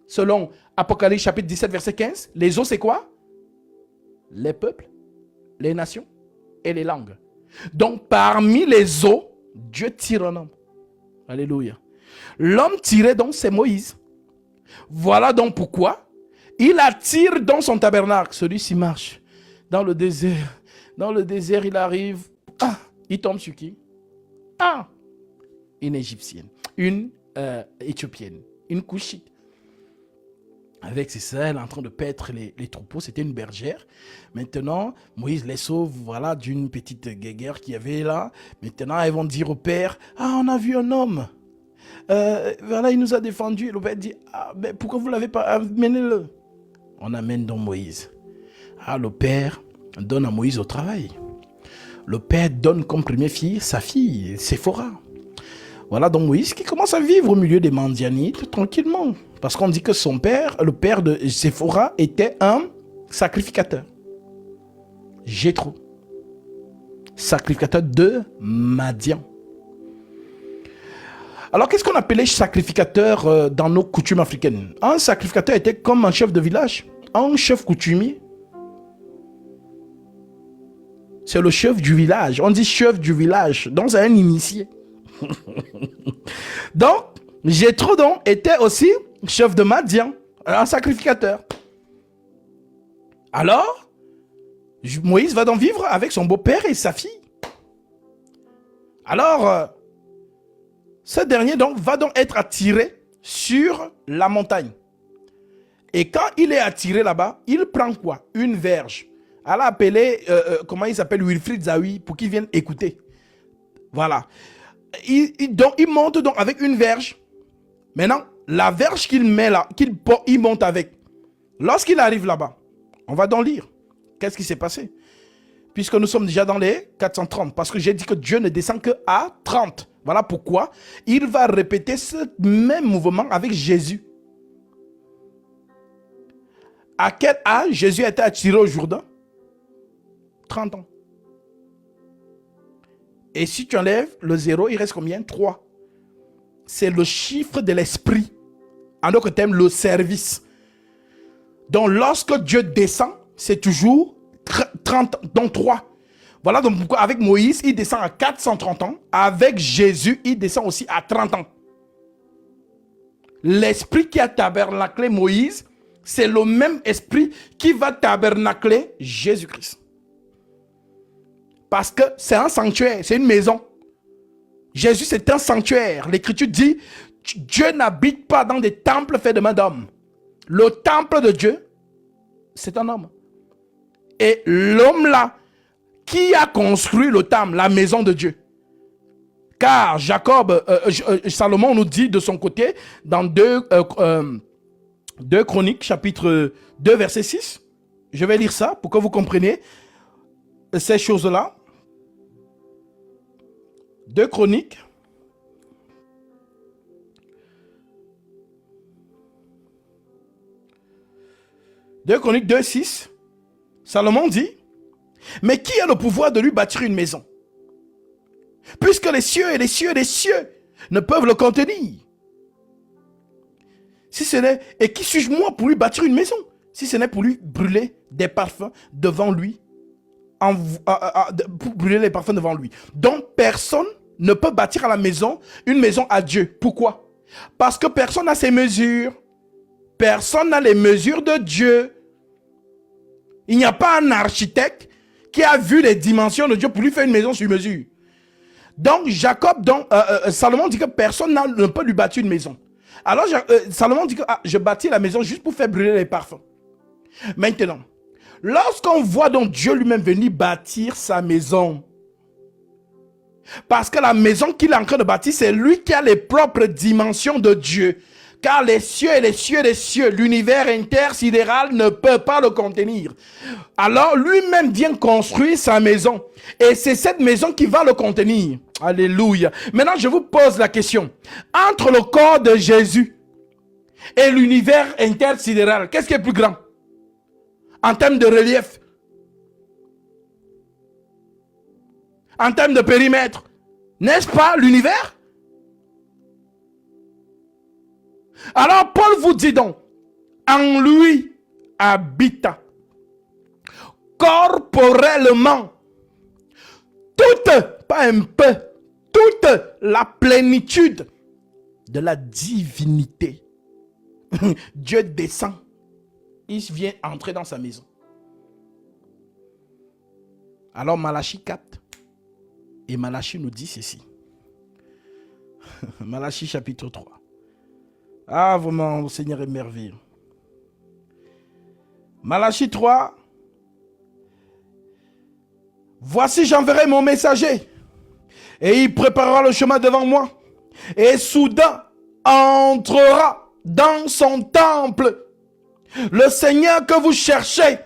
Selon Apocalypse chapitre 17, verset 15. Les eaux, c'est quoi? Les peuples, les nations et les langues. Donc, parmi les eaux, Dieu tire un homme. Alléluia. L'homme tiré donc, c'est Moïse. Voilà donc pourquoi il attire dans son tabernacle. Celui-ci marche dans le désert. Dans le désert, il arrive. Il tombe sur qui? Une Égyptienne. Une Éthiopienne. Une Couchite. Avec ses sœurs en train de paître les troupeaux. C'était une bergère. Maintenant, Moïse les sauve, voilà, d'une petite guéguerre qu'il y avait là. Maintenant, ils vont dire au père, on a vu un homme. Voilà, il nous a défendu. Le père dit, mais pourquoi vous ne l'avez pas amené-le? On amène donc Moïse. Le père donne à Moïse au travail. le père donne comme première fille sa fille, Séphora. Voilà donc Moïse qui commence à vivre au milieu des Madianites tranquillement. Parce qu'on dit que son père, le père de Séphora, était un sacrificateur. Jéthro. Sacrificateur de Madian. Alors, qu'est-ce qu'on appelait sacrificateur dans nos coutumes africaines? Un sacrificateur était comme un chef de village, un chef coutumier. C'est le chef du village. On dit chef du village, donc c'est un initié. Donc, Jéthro était aussi chef de Madian, un sacrificateur. Alors, Moïse va donc vivre avec son beau-père et sa fille. Alors, ce dernier va donc être attiré sur la montagne. Et quand il est attiré là-bas, il prend quoi? Une verge. Elle a appelé, comment il s'appelle, Wilfried Zawi, pour qu'il vienne écouter. Voilà. Il monte donc avec une verge. Maintenant, la verge qu'il met là, il monte avec. Lorsqu'il arrive là-bas, on va donc lire. Qu'est-ce qui s'est passé? Puisque nous sommes déjà dans les 430. Parce que j'ai dit que Dieu ne descend que à 30. Voilà pourquoi il va répéter ce même mouvement avec Jésus. À quel âge Jésus a été attiré au Jourdain? 30 ans. Et si tu enlèves le 0, il reste combien? 3. C'est le chiffre de l'esprit. En d'autres termes, le service. Donc lorsque Dieu descend, c'est toujours 30, donc 3. Voilà donc pourquoi avec Moïse, il descend à 430 ans. Avec Jésus, il descend aussi à 30 ans. L'esprit qui a tabernaclé Moïse, c'est le même esprit qui va tabernacler Jésus-Christ. Parce que c'est un sanctuaire, c'est une maison. Jésus, c'est un sanctuaire. L'Écriture dit, Dieu n'habite pas dans des temples faits de main d'homme. Le temple de Dieu, c'est un homme. Et l'homme là, qui a construit le temple, la maison de Dieu? Car Salomon nous dit de son côté, dans 2 Chroniques, chapitre 2, verset 6. Je vais lire ça pour que vous compreniez ces choses-là. 2 Chroniques. Deux Chroniques 2, 6. Salomon dit, mais qui a le pouvoir de lui bâtir une maison? Puisque les cieux et les cieux et les cieux ne peuvent le contenir. Si ce n'est, et qui suis-je moi pour lui bâtir une maison? Si ce n'est pour lui brûler des parfums devant lui. Pour brûler les parfums devant lui. Donc personne ne peut bâtir à la maison une maison à Dieu. Pourquoi? Parce que personne n'a ses mesures. Personne n'a les mesures de Dieu. Il n'y a pas un architecte qui a vu les dimensions de Dieu pour lui faire une maison sur mesure. Donc Salomon dit que personne ne peut lui bâtir une maison. Alors Salomon dit que je bâtis la maison juste pour faire brûler les parfums. Maintenant, lorsqu'on voit donc Dieu lui-même venir bâtir sa maison, parce que la maison qu'il est en train de bâtir, c'est lui qui a les propres dimensions de Dieu. Car les cieux et les cieux et les cieux, l'univers intersidéral ne peut pas le contenir. Alors lui-même vient construire sa maison. Et c'est cette maison qui va le contenir. Alléluia. Maintenant, je vous pose la question. Entre le corps de Jésus et l'univers intersidéral, qu'est-ce qui est plus grand? En termes de relief? En termes de périmètre? N'est-ce pas l'univers? Alors Paul vous dit donc, en lui habita corporellement toute, pas un peu, toute la plénitude de la divinité. Dieu descend, il vient entrer dans sa maison. Alors Malachie capte et Malachie nous dit ceci. Malachie chapitre 3. Ah, vraiment, le Seigneur est merveilleux. Malachie 3. Voici, j'enverrai mon messager, et il préparera le chemin devant moi, et soudain entrera dans son temple le Seigneur que vous cherchez,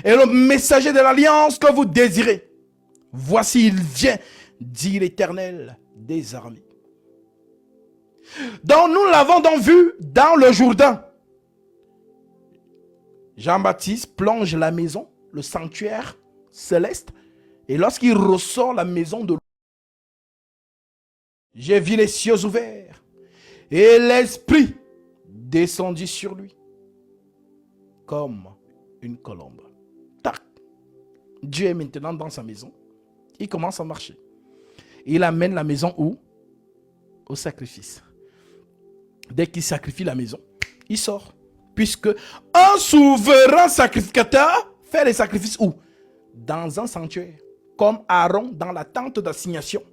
et le messager de l'alliance que vous désirez. Voici, il vient, dit l'Éternel des armées. Donc nous l'avons donc vu dans le Jourdain. Jean-Baptiste plonge la maison, le sanctuaire céleste, et lorsqu'il ressort la maison de l'eau, j'ai vu les cieux ouverts et l'Esprit descendit sur lui comme une colombe. Tac. Dieu est maintenant dans sa maison. Il commence à marcher. Il amène la maison où? Au sacrifice. Dès qu'il sacrifie la maison, il sort. Puisque un souverain sacrificateur fait les sacrifices où? Dans un sanctuaire. Comme Aaron dans la tente d'assignation.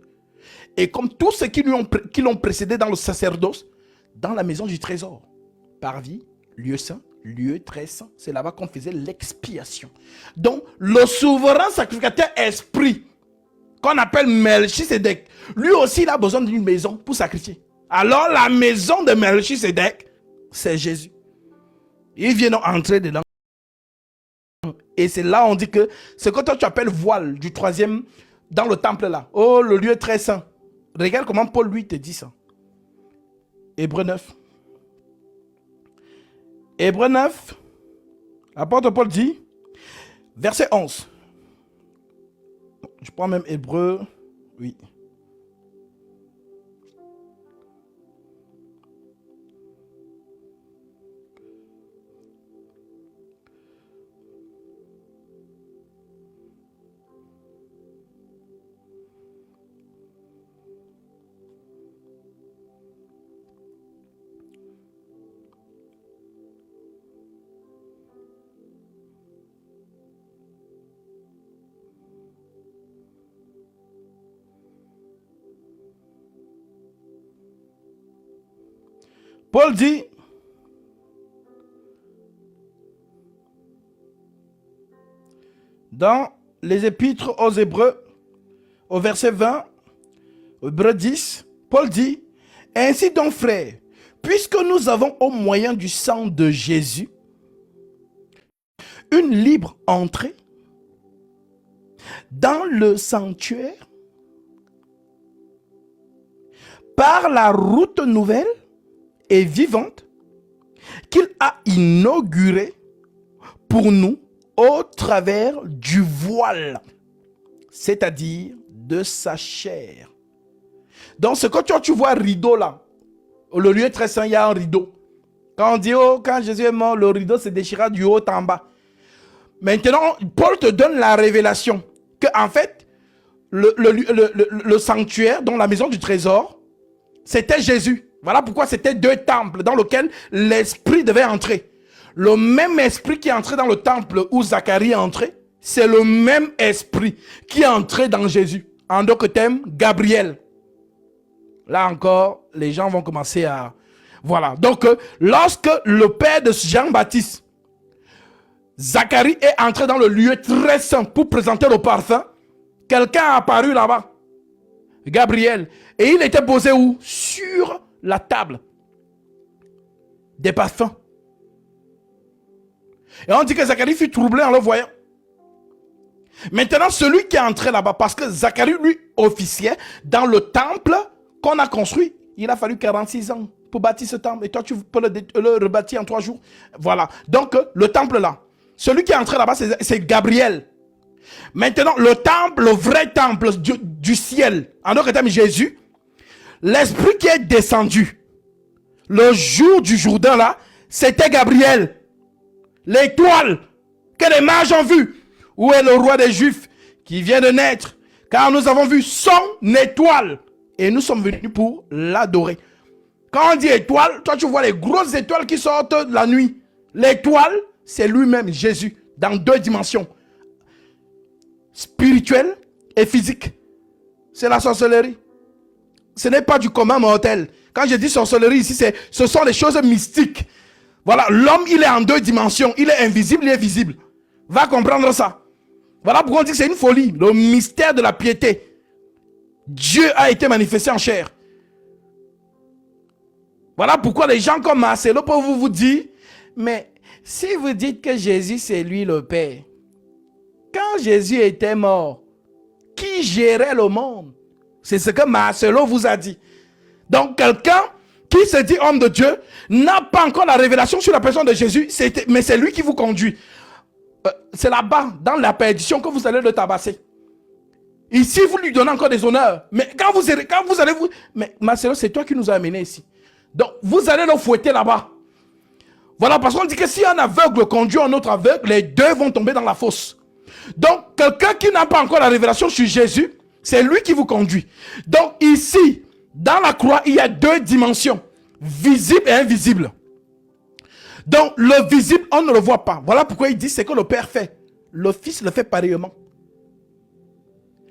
Et comme tous ceux qui l'ont précédé dans le sacerdoce, dans la maison du trésor. Parvis, lieu saint, lieu très saint. C'est là-bas qu'on faisait l'expiation. Donc, le souverain sacrificateur esprit, qu'on appelle Melchisedec, lui aussi, il a besoin d'une maison pour sacrifier. Alors, la maison de Melchisedec, c'est Jésus. Il vient donc entrer dedans. Et c'est là on dit que ce que toi tu appelles voile du troisième dans le temple là. Oh, le lieu très saint. Regarde comment Paul lui te dit ça. Hébreux 9. Hébreux 9. L'apôtre Paul dit, verset 11. Je prends même Hébreux. Oui. Paul dit, dans les épîtres aux Hébreux, au verset 20, au Hébreux 10, Paul dit, ainsi donc frères, puisque nous avons au moyen du sang de Jésus une libre entrée dans le sanctuaire par la route nouvelle et vivante qu'il a inaugurée pour nous au travers du voile, c'est-à-dire de sa chair. Donc ce que tu vois rideau là, le lieu très saint, il y a un rideau. Quand on dit, oh, quand Jésus est mort, le rideau se déchira du haut en bas. Maintenant, Paul te donne la révélation que en fait, le sanctuaire, donc la maison du trésor, c'était Jésus. Voilà pourquoi c'était deux temples dans lesquels l'esprit devait entrer. Le même esprit qui est entré dans le temple où Zacharie est entré, c'est le même esprit qui est entré dans Jésus. En d'autres termes, Gabriel. Là encore, les gens vont commencer à... Voilà. Donc, lorsque le père de Jean-Baptiste, Zacharie, est entré dans le lieu très saint pour présenter le parfum, quelqu'un a apparu là-bas. Gabriel. Et il était posé où? Sur la table des parfums. Et on dit que Zacharie fut troublé en le voyant. Maintenant, celui qui est entré là-bas, parce que Zacharie, lui, officiait dans le temple qu'on a construit. Il a fallu 46 ans pour bâtir ce temple. Et toi, tu peux le rebâtir en 3 jours. Voilà. Donc, le temple là. Celui qui est entré là-bas, c'est Gabriel. Maintenant, le temple, le vrai temple du ciel, en d'autres termes, Jésus, l'esprit qui est descendu le jour du Jourdain là, c'était Gabriel. L'étoile que les mages ont vue. Où est le roi des Juifs qui vient de naître? Car nous avons vu son étoile. Et nous sommes venus pour l'adorer. Quand on dit étoile, toi tu vois les grosses étoiles qui sortent la nuit. L'étoile, c'est lui-même, Jésus, dans 2 dimensions. Spirituelle et physique. C'est la sorcellerie. Ce n'est pas du commun mortel. Quand je dis sorcellerie ici, ce sont les choses mystiques. Voilà, l'homme, il est en 2 dimensions. Il est invisible, il est visible. Va comprendre ça. Voilà pourquoi on dit que c'est une folie. Le mystère de la piété. Dieu a été manifesté en chair. Voilà pourquoi les gens comme Marcelo peuvent vous dire, mais si vous dites que Jésus c'est lui le Père, quand Jésus était mort, qui gérait le monde. C'est ce que Marcelo vous a dit. Donc, quelqu'un qui se dit homme de Dieu n'a pas encore la révélation sur la personne de Jésus, mais c'est lui qui vous conduit. C'est là-bas, dans la perdition, que vous allez le tabasser. Ici, vous lui donnez encore des honneurs. Mais quand vous allez vous... Mais Marcelo, c'est toi qui nous as amenés ici. Donc, vous allez le fouetter là-bas. Voilà, parce qu'on dit que si un aveugle conduit un autre aveugle, les deux vont tomber dans la fosse. Donc, quelqu'un qui n'a pas encore la révélation sur Jésus, c'est lui qui vous conduit. Donc, ici, dans la croix, il y a deux dimensions, visible et invisible. Donc, le visible, on ne le voit pas. Voilà pourquoi il dit c'est que le Père fait. Le Fils le fait pareillement.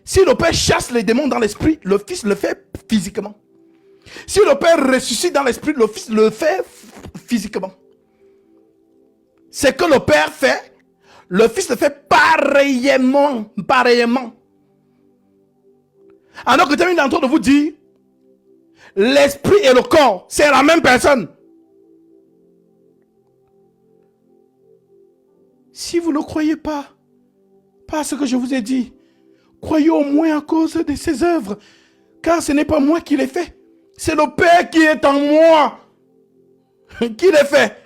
Si le Père chasse les démons dans l'esprit, le Fils le fait physiquement. Si le Père ressuscite dans l'esprit, le Fils le fait physiquement. C'est que le Père fait, le Fils le fait pareillement. Alors que termine en train de vous dire, l'esprit et le corps, c'est la même personne. Si vous ne croyez pas à ce que je vous ai dit, croyez au moins à cause de ses œuvres, car ce n'est pas moi qui les fait. C'est le Père qui est en moi qui les fait.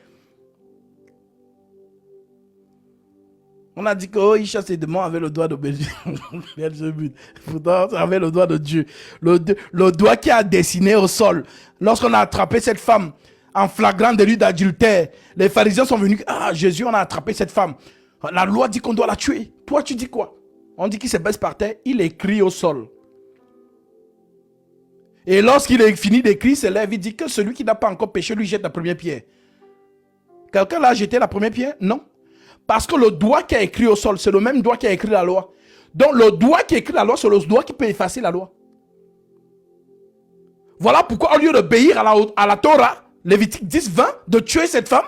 On a dit qu'il chasse les démons avec le doigt de Belzébuth. Pourtant, c'est avec le doigt de Dieu. Le doigt qui a dessiné au sol. Lorsqu'on a attrapé cette femme en flagrant délit d'adultère, les pharisiens sont venus. Ah, Jésus, on a attrapé cette femme. La loi dit qu'on doit la tuer. Toi, tu dis quoi? On dit qu'il se baisse par terre. Il écrit au sol. Et lorsqu'il a fini d'écrire, il se lève. Il dit que celui qui n'a pas encore péché lui jette la première pierre. Quelqu'un l'a jeté la première pierre? Non. Parce que le doigt qui a écrit au sol, c'est le même doigt qui a écrit la loi. Donc le doigt qui a écrit la loi, c'est le doigt qui peut effacer la loi. Voilà pourquoi au lieu d'obéir à la Torah, Lévitique 10, 20, de tuer cette femme,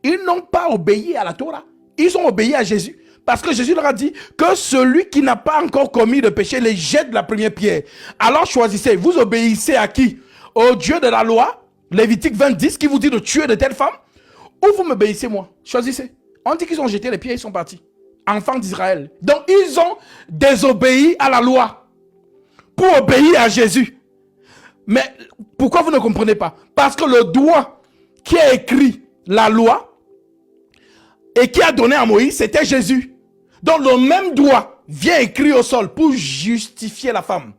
ils n'ont pas obéi à la Torah. Ils ont obéi à Jésus. Parce que Jésus leur a dit que celui qui n'a pas encore commis de péché les jette la première pierre. Alors choisissez, vous obéissez à qui? Au Dieu de la loi, Lévitique 20, 10, qui vous dit de tuer de telles femmes, ou vous m'obéissez moi? Choisissez. On dit qu'ils ont jeté les pierres, ils sont partis. Enfants d'Israël. Donc ils ont désobéi à la loi pour obéir à Jésus. Mais pourquoi vous ne comprenez pas? Parce que le doigt qui a écrit la loi et qui a donné à Moïse, c'était Jésus. Donc le même doigt vient écrit au sol pour justifier la femme.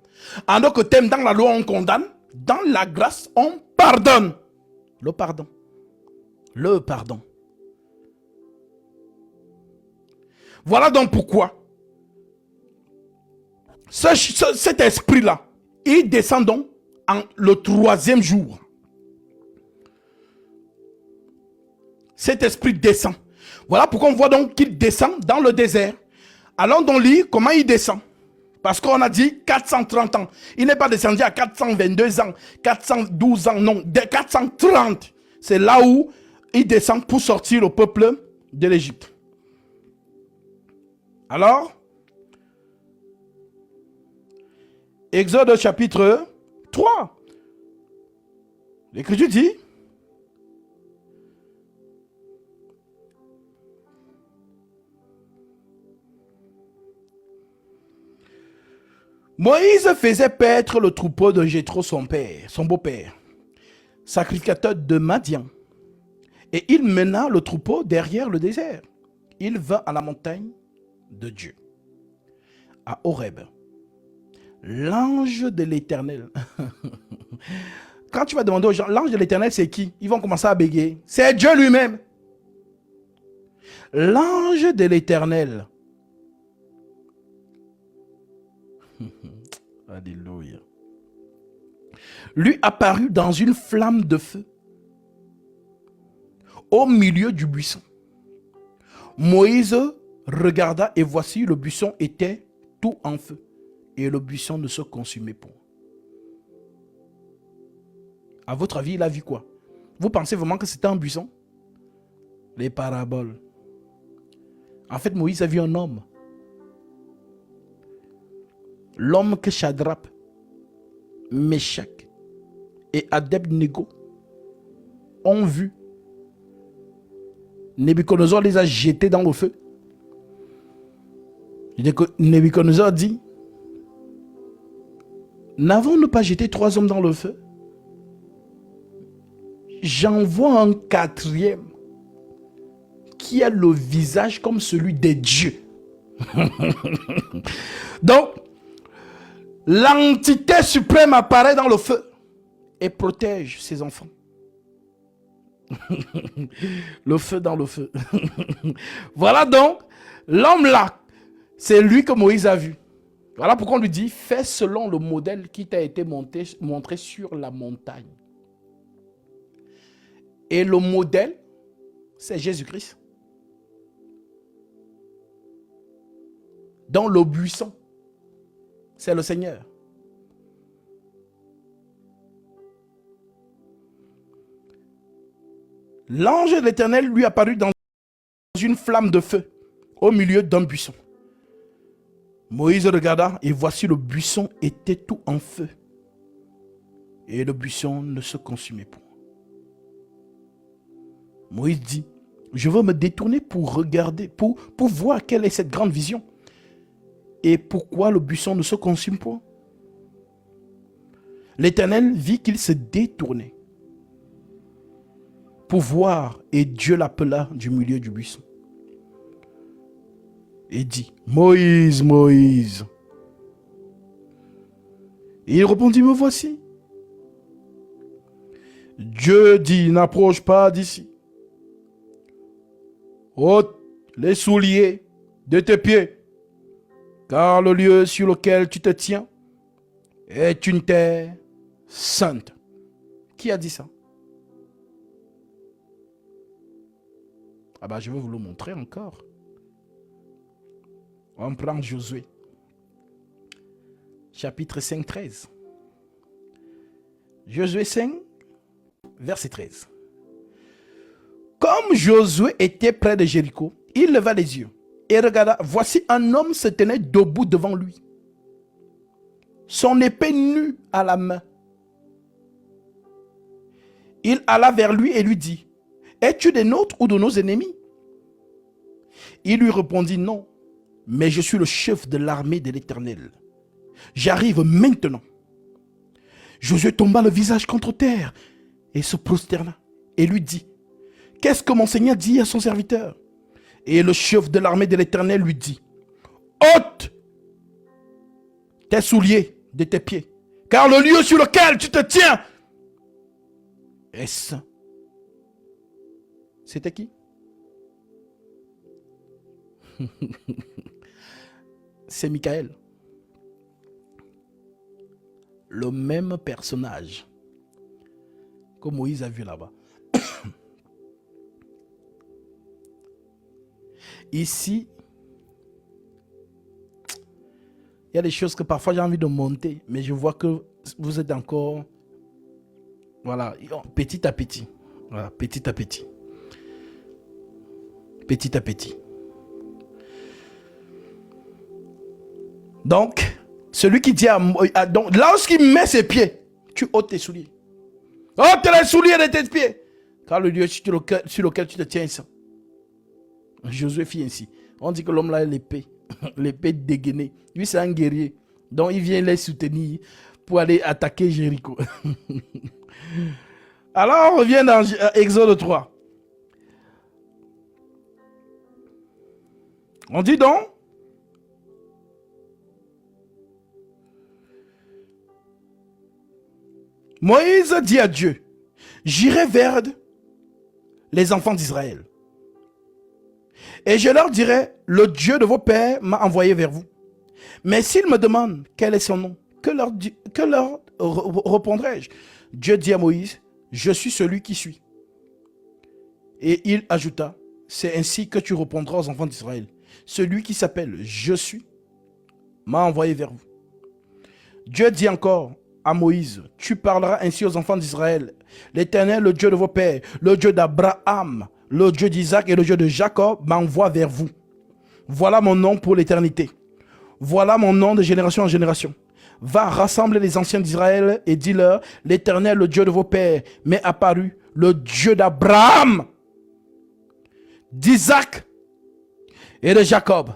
En d'autres termes, dans la loi on condamne, dans la grâce on pardonne. Le pardon. Le pardon. Voilà donc pourquoi cet esprit-là, il descend donc le troisième jour. Cet esprit descend. Voilà pourquoi on voit donc qu'il descend dans le désert. Allons donc lire comment il descend. Parce qu'on a dit 430 ans. Il n'est pas descendu à 422 ans, 412 ans, non, 430. C'est là où il descend pour sortir le peuple de l'Égypte. Alors, Exode chapitre 3. L'Écriture dit, Moïse faisait paître le troupeau de Jéthro, son père, son beau-père, sacrificateur de Madian. Et il mena le troupeau derrière le désert. Il vint à la montagne de Dieu, à Horeb. L'ange de l'Éternel. Quand tu vas demander aux gens, l'ange de l'Éternel c'est qui? Ils vont commencer à bégayer. C'est Dieu lui-même. L'ange de l'Éternel. Alléluia. Lui apparut dans une flamme de feu au milieu du buisson. Moïse regarda et voici le buisson était tout en feu et le buisson ne se consumait point. À votre avis, il a vu quoi? Vous pensez vraiment que c'était un buisson? Les paraboles. En fait, Moïse a vu un homme. L'homme que Shadrach, Meshach et Abednego ont vu. Nebuchadnezzar les a jetés dans le feu. Nebuchadnezzar dit, n'avons-nous pas jeté 3 hommes dans le feu? J'en vois un 4e qui a le visage comme celui des dieux. Donc, l'entité suprême apparaît dans le feu et protège ses enfants. Le feu dans le feu. Voilà donc, l'homme là, c'est lui que Moïse a vu. Voilà pourquoi on lui dit, fais selon le modèle qui t'a été montré sur la montagne. Et le modèle, c'est Jésus-Christ. Dans le buisson, c'est le Seigneur. L'ange de l'Éternel lui apparut dans une flamme de feu au milieu d'un buisson. Moïse regarda et voici le buisson était tout en feu. Et le buisson ne se consumait point. Moïse dit, je veux me détourner pour regarder, pour voir quelle est cette grande vision. Et pourquoi le buisson ne se consume point? L'Éternel vit qu'il se détournait pour voir, et Dieu l'appela du milieu du buisson. Et dit, Moïse, Moïse. Et il répondit, me voici. Dieu dit, n'approche pas d'ici. Ôte les souliers de tes pieds, car le lieu sur lequel tu te tiens est une terre sainte. Qui a dit ça? Ah bah je vais vous le montrer encore. On prend Josué, chapitre 5, 13. Josué 5, verset 13. Comme Josué était près de Jéricho, il leva les yeux et regarda, voici un homme se tenait debout devant lui, son épée nue à la main. Il alla vers lui et lui dit, es-tu des nôtres ou de nos ennemis? Il lui répondit, non, mais je suis le chef de l'armée de l'Éternel. J'arrive maintenant. Josué tomba le visage contre terre et se prosterna et lui dit, qu'est-ce que mon Seigneur dit à son serviteur? Et le chef de l'armée de l'Éternel lui dit, ôte tes souliers de tes pieds, car le lieu sur lequel tu te tiens est saint. C'était qui? C'est Michael. Le même personnage que Moïse a vu là-bas. Ici, il y a des choses que parfois j'ai envie de monter, mais je vois que vous êtes encore, voilà, petit à petit. Voilà, petit à petit. Petit à petit. Donc, celui qui dit donc, lorsqu'il met ses pieds, tu ôtes tes souliers. Ôte les souliers de tes pieds, car le lieu sur lequel tu te tiens est saint. Josué fit ainsi. On dit que l'homme là a l'épée, l'épée dégainée. Lui c'est un guerrier, donc il vient les soutenir pour aller attaquer Jéricho. Alors on revient dans Exode 3. On dit donc, Moïse dit à Dieu, j'irai vers les enfants d'Israël. Et je leur dirai, le Dieu de vos pères m'a envoyé vers vous. Mais s'ils me demandent quel est son nom, que leur répondrai-je? Dieu dit à Moïse, je suis celui qui suis. Et il ajouta, c'est ainsi que tu répondras aux enfants d'Israël. Celui qui s'appelle je suis m'a envoyé vers vous. Dieu dit encore à Moïse, tu parleras ainsi aux enfants d'Israël. L'Éternel, le Dieu de vos pères, le Dieu d'Abraham, le Dieu d'Isaac et le Dieu de Jacob m'envoie vers vous. Voilà mon nom pour l'éternité. Voilà mon nom de génération en génération. Va rassembler les anciens d'Israël et dis-leur, l'Éternel, le Dieu de vos pères, m'est apparu, le Dieu d'Abraham, d'Isaac et de Jacob.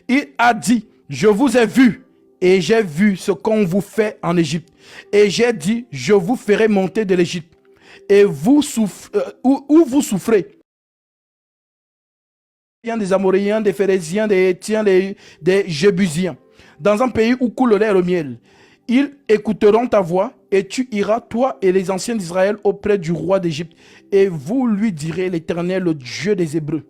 Il a dit, je vous ai vu et j'ai vu ce qu'on vous fait en Égypte. Et j'ai dit, je vous ferai monter de l'Égypte. Et vous où vous souffrez. Des Amoréens, des Phérésiens, des Hétiens, des Jébusiens. Dans un pays où coule le lait et le miel. Ils écouteront ta voix et tu iras, toi et les anciens d'Israël, auprès du roi d'Égypte. Et vous lui direz, l'Éternel, le Dieu des Hébreux,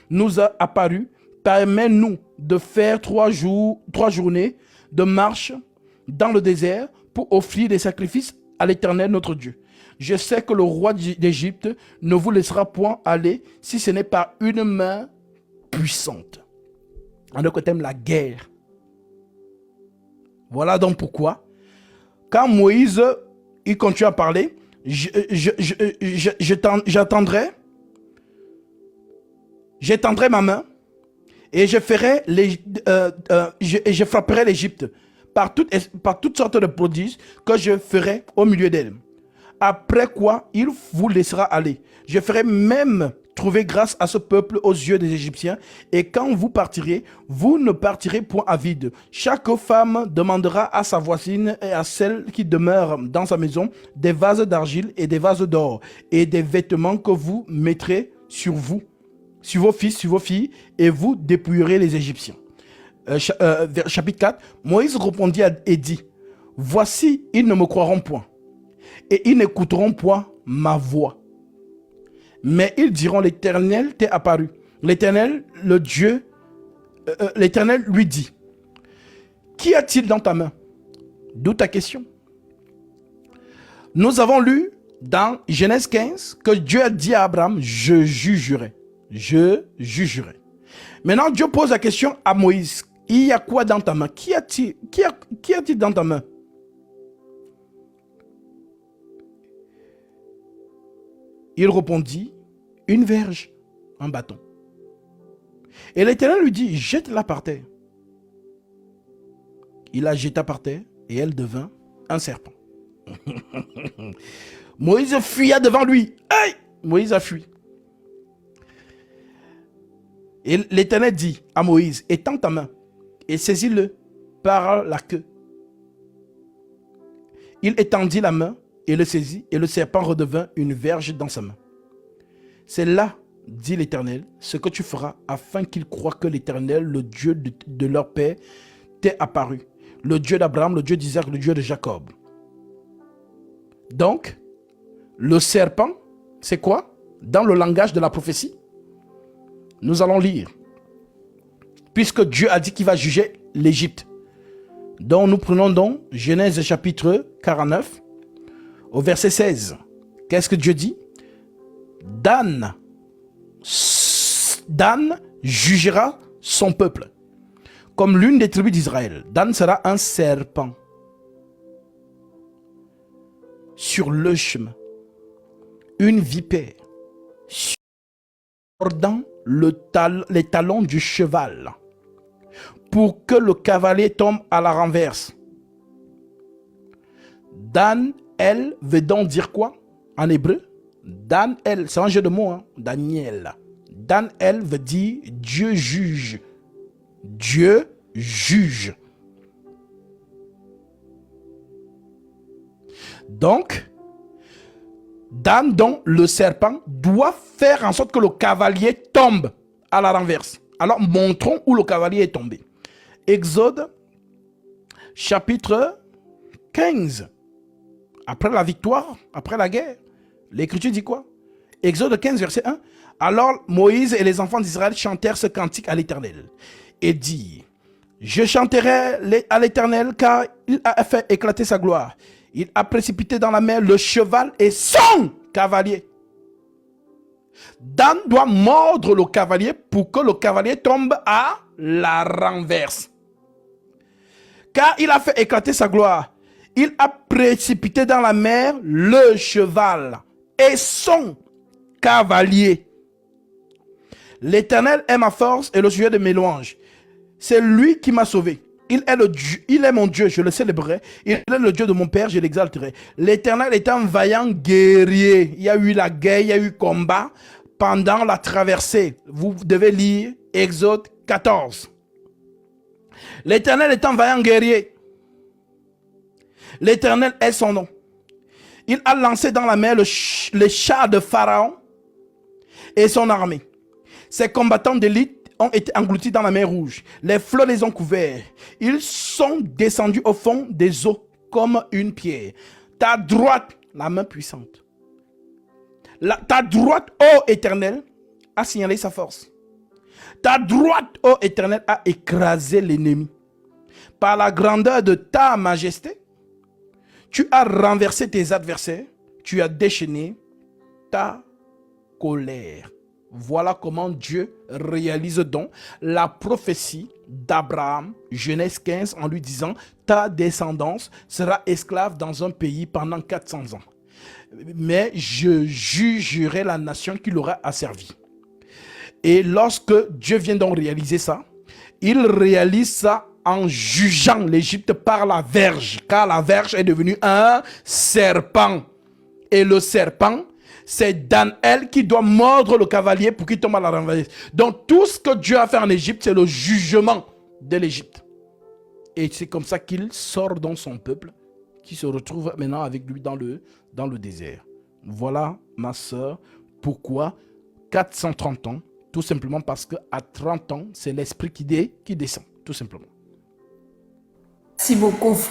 nous a apparu. Permets-nous de faire 3 journées de marche dans le désert pour offrir des sacrifices à l'Éternel notre Dieu. Je sais que le roi d'Égypte ne vous laissera point aller si ce n'est par une main puissante. En d'autres termes, la guerre. Voilà donc pourquoi, quand Moïse il continue à parler, j'étendrai ma main et je frapperai l'Égypte par toutes sortes de prodiges que je ferai au milieu d'elle. Après quoi, il vous laissera aller. Je ferai même trouver grâce à ce peuple aux yeux des Égyptiens. Et quand vous partirez, vous ne partirez point à vide. Chaque femme demandera à sa voisine et à celle qui demeure dans sa maison des vases d'argile et des vases d'or et des vêtements que vous mettrez sur vous, sur vos fils, sur vos filles, et vous dépouillerez les Égyptiens. Chapitre 4, Moïse répondit et dit, voici, ils ne me croiront point, et ils n'écouteront point ma voix. Mais ils diront, l'Éternel t'est apparu. L'Éternel, le Dieu, l'Éternel lui dit, qu'y a-t-il dans ta main? D'où ta question. Nous avons lu dans Genèse 15 que Dieu a dit à Abraham, je jugerai. Je jugerai. Maintenant, Dieu pose la question à Moïse, il y a quoi dans ta main? Qu'y a-t-il dans ta main? Il répondit, une verge, un bâton. Et l'Éternel lui dit, jette-la par terre. Il la jeta par terre et elle devint un serpent. Moïse fuya devant lui. Aïe! Moïse a fui. Et l'Éternel dit à Moïse, étends ta main et saisis-le par la queue. Il étendit la main et le saisit, et le serpent redevint une verge dans sa main. C'est là, dit l'Éternel, ce que tu feras afin qu'ils croient que l'Éternel, le Dieu de leur père, t'est apparu. Le Dieu d'Abraham, le Dieu d'Isaac, le Dieu de Jacob. Donc, le serpent, c'est quoi? Dans le langage de la prophétie, nous allons lire. Puisque Dieu a dit qu'il va juger l'Égypte. Donc, nous prenons donc Genèse chapitre 49, au verset 16. Qu'est-ce que Dieu dit? Dan jugera son peuple comme l'une des tribus d'Israël. Dan sera un serpent sur le chemin, une vipère mordant les talons du cheval pour que le cavalier tombe à la renverse. Dan, elle, veut donc dire quoi en hébreu? Dan, elle, c'est un jeu de mots, hein? Daniel. Dan, elle, veut dire Dieu juge. Dieu juge. Donc, Dan, donc le serpent, doit faire en sorte que le cavalier tombe à la renverse. Alors, montrons où le cavalier est tombé. Exode, chapitre 15. Après la victoire, après la guerre, l'Écriture dit quoi? Exode 15, verset 1. Alors Moïse et les enfants d'Israël chantèrent ce cantique à l'Éternel et dirent, je chanterai à l'Éternel car il a fait éclater sa gloire. Il a précipité dans la mer le cheval et son cavalier. Dan doit mordre le cavalier pour que le cavalier tombe à la renverse. Car il a fait éclater sa gloire. Il a précipité dans la mer le cheval et son cavalier. L'Éternel est ma force et le sujet de mes louanges. C'est lui qui m'a sauvé. Il est mon Dieu, je le célébrerai. Il est le Dieu de mon père, je l'exalterai. L'Éternel est un vaillant guerrier. Il y a eu la guerre, il y a eu combat pendant la traversée. Vous devez lire Exode 14. L'Éternel est un vaillant guerrier. L'Éternel est son nom. Il a lancé dans la mer les chars de Pharaon et son armée. Ses combattants d'élite ont été engloutis dans la mer Rouge. Les flots les ont couverts. Ils sont descendus au fond des eaux comme une pierre. Ta droite, la main puissante. Ta droite, ô Éternel, a signalé sa force. Ta droite, ô Éternel, a écrasé l'ennemi. Par la grandeur de ta majesté, tu as renversé tes adversaires, tu as déchaîné ta colère. Voilà comment Dieu réalise donc la prophétie d'Abraham, Genèse 15, en lui disant « Ta descendance sera esclave dans un pays pendant 400 ans. Mais je jugerai la nation qui l'aura asservi. » Et lorsque Dieu vient donc réaliser ça, il réalise ça en jugeant l'Égypte par la verge, car la verge est devenue un serpent. Et le serpent, c'est Daniel qui doit mordre le cavalier pour qu'il tombe à la renverse. Donc tout ce que Dieu a fait en Égypte, c'est le jugement de l'Égypte. Et c'est comme ça qu'il sort dans son peuple, qui se retrouve maintenant avec lui dans le désert. Voilà, ma soeur, pourquoi 430 ans, tout simplement parce qu'à 30 ans, c'est l'esprit qui descend, tout simplement. Merci beaucoup, frère.